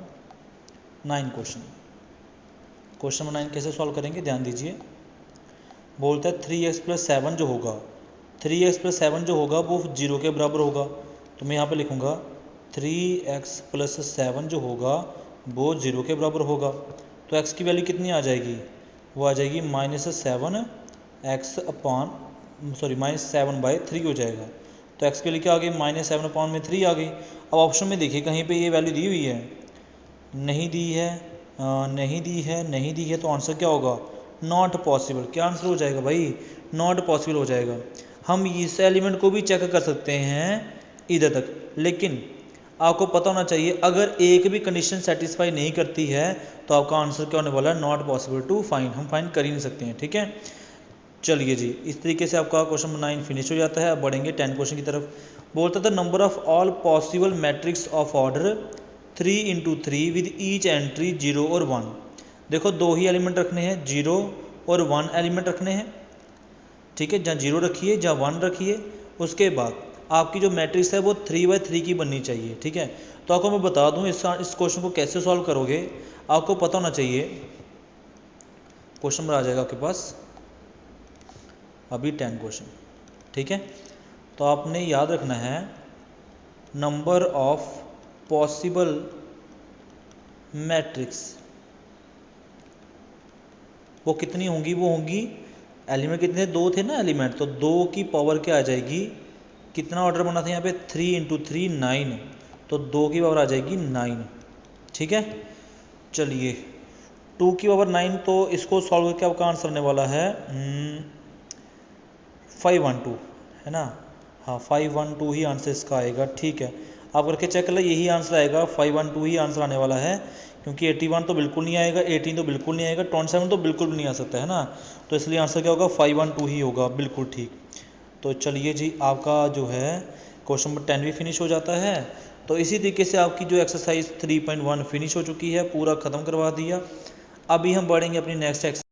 9 क्वेश्चन। क्वेश्चन नंबर 9 कैसे सॉल्व करेंगे ध्यान दीजिए। बोलता है 3x + 7 जो होगा, 3x + 7 जो होगा वो 0 के बराबर होगा। तो मैं यहाँ पे लिखूँगा 3x + 7 जो होगा वो 0 के बराबर होगा। तो x की वैल्यू कितनी आ जाएगी, वो आ जाएगी -7/3 हो जाएगा। तो x के लिए क्या आ गई, -7/3 आ गई। अब ऑप्शन में देखिए कहीं पे ये वैल्यू दी हुई है, नहीं दी है, नहीं दी है, नहीं दी है, तो आंसर क्या होगा, नॉट पॉसिबल। क्या आंसर हो जाएगा भाई, नॉट पॉसिबल हो जाएगा। हम इस एलिमेंट को भी चेक कर सकते हैं इधर तक, लेकिन आपको पता होना चाहिए अगर एक भी कंडीशन सेटिस्फाई नहीं करती है तो आपका आंसर क्या होने वाला है, नॉट पॉसिबल टू फाइंड। हम फाइंड कर ही नहीं सकते हैं, ठीक है। चलिए जी, इस तरीके से आपका क्वेश्चन नंबर 9 फिनिश हो जाता है। अब बढ़ेंगे 10 क्वेश्चन की तरफ। बोलता था number of all possible matrix of order 3 × 3 with each entry 0 और 1। देखो दो ही एलिमेंट रखने हैं, 0 और 1 एलिमेंट रखने हैं, ठीक है। जहाँ 0 रखिए जहाँ 1 रखिए, उसके बाद आपकी जो मैट्रिक्स है वो 3/3 की बननी चाहिए, ठीक है। तो आपको मैं बता दूं इस क्वेश्चन को कैसे सॉल्व करोगे, आपको पता होना चाहिए। क्वेश्चन नंबर आ जाएगा आपके पास अभी 10 क्वेश्चन, ठीक है। तो आपने याद रखना है नंबर ऑफ पॉसिबल मैट्रिक्स वो कितनी होंगी, वो होंगी, एलिमेंट कितने, 2 थे ना एलिमेंट, तो 2 की पावर क्या आ जाएगी, कितना ऑर्डर बना था यहाँ पे 3 × 3 9, तो 2 की पावर आ जाएगी 9, ठीक है। चलिए 2⁹ तो इसको सॉल्व करके आपका आंसर आने वाला है 512, है ना। हाँ 512 ही आंसर इसका आएगा, ठीक है। आप करके चेक कर लो, यही आंसर आएगा, 512 ही आंसर आने वाला है, क्योंकि 81 तो बिल्कुल नहीं आएगा, 18 तो बिल्कुल नहीं आएगा, 27 तो बिल्कुल भी नहीं आ सकता, है ना। तो इसलिए आंसर क्या होगा, 512 ही होगा, बिल्कुल ठीक। तो चलिए जी, आपका जो है क्वेश्चन नंबर 10 भी फिनिश हो जाता है। तो इसी तरीके से आपकी जो एक्सरसाइज 3.1 फिनिश हो चुकी है, पूरा ख़त्म करवा दिया। अभी हम बढ़ेंगे अपनी नेक्स्ट एक्सरसाइज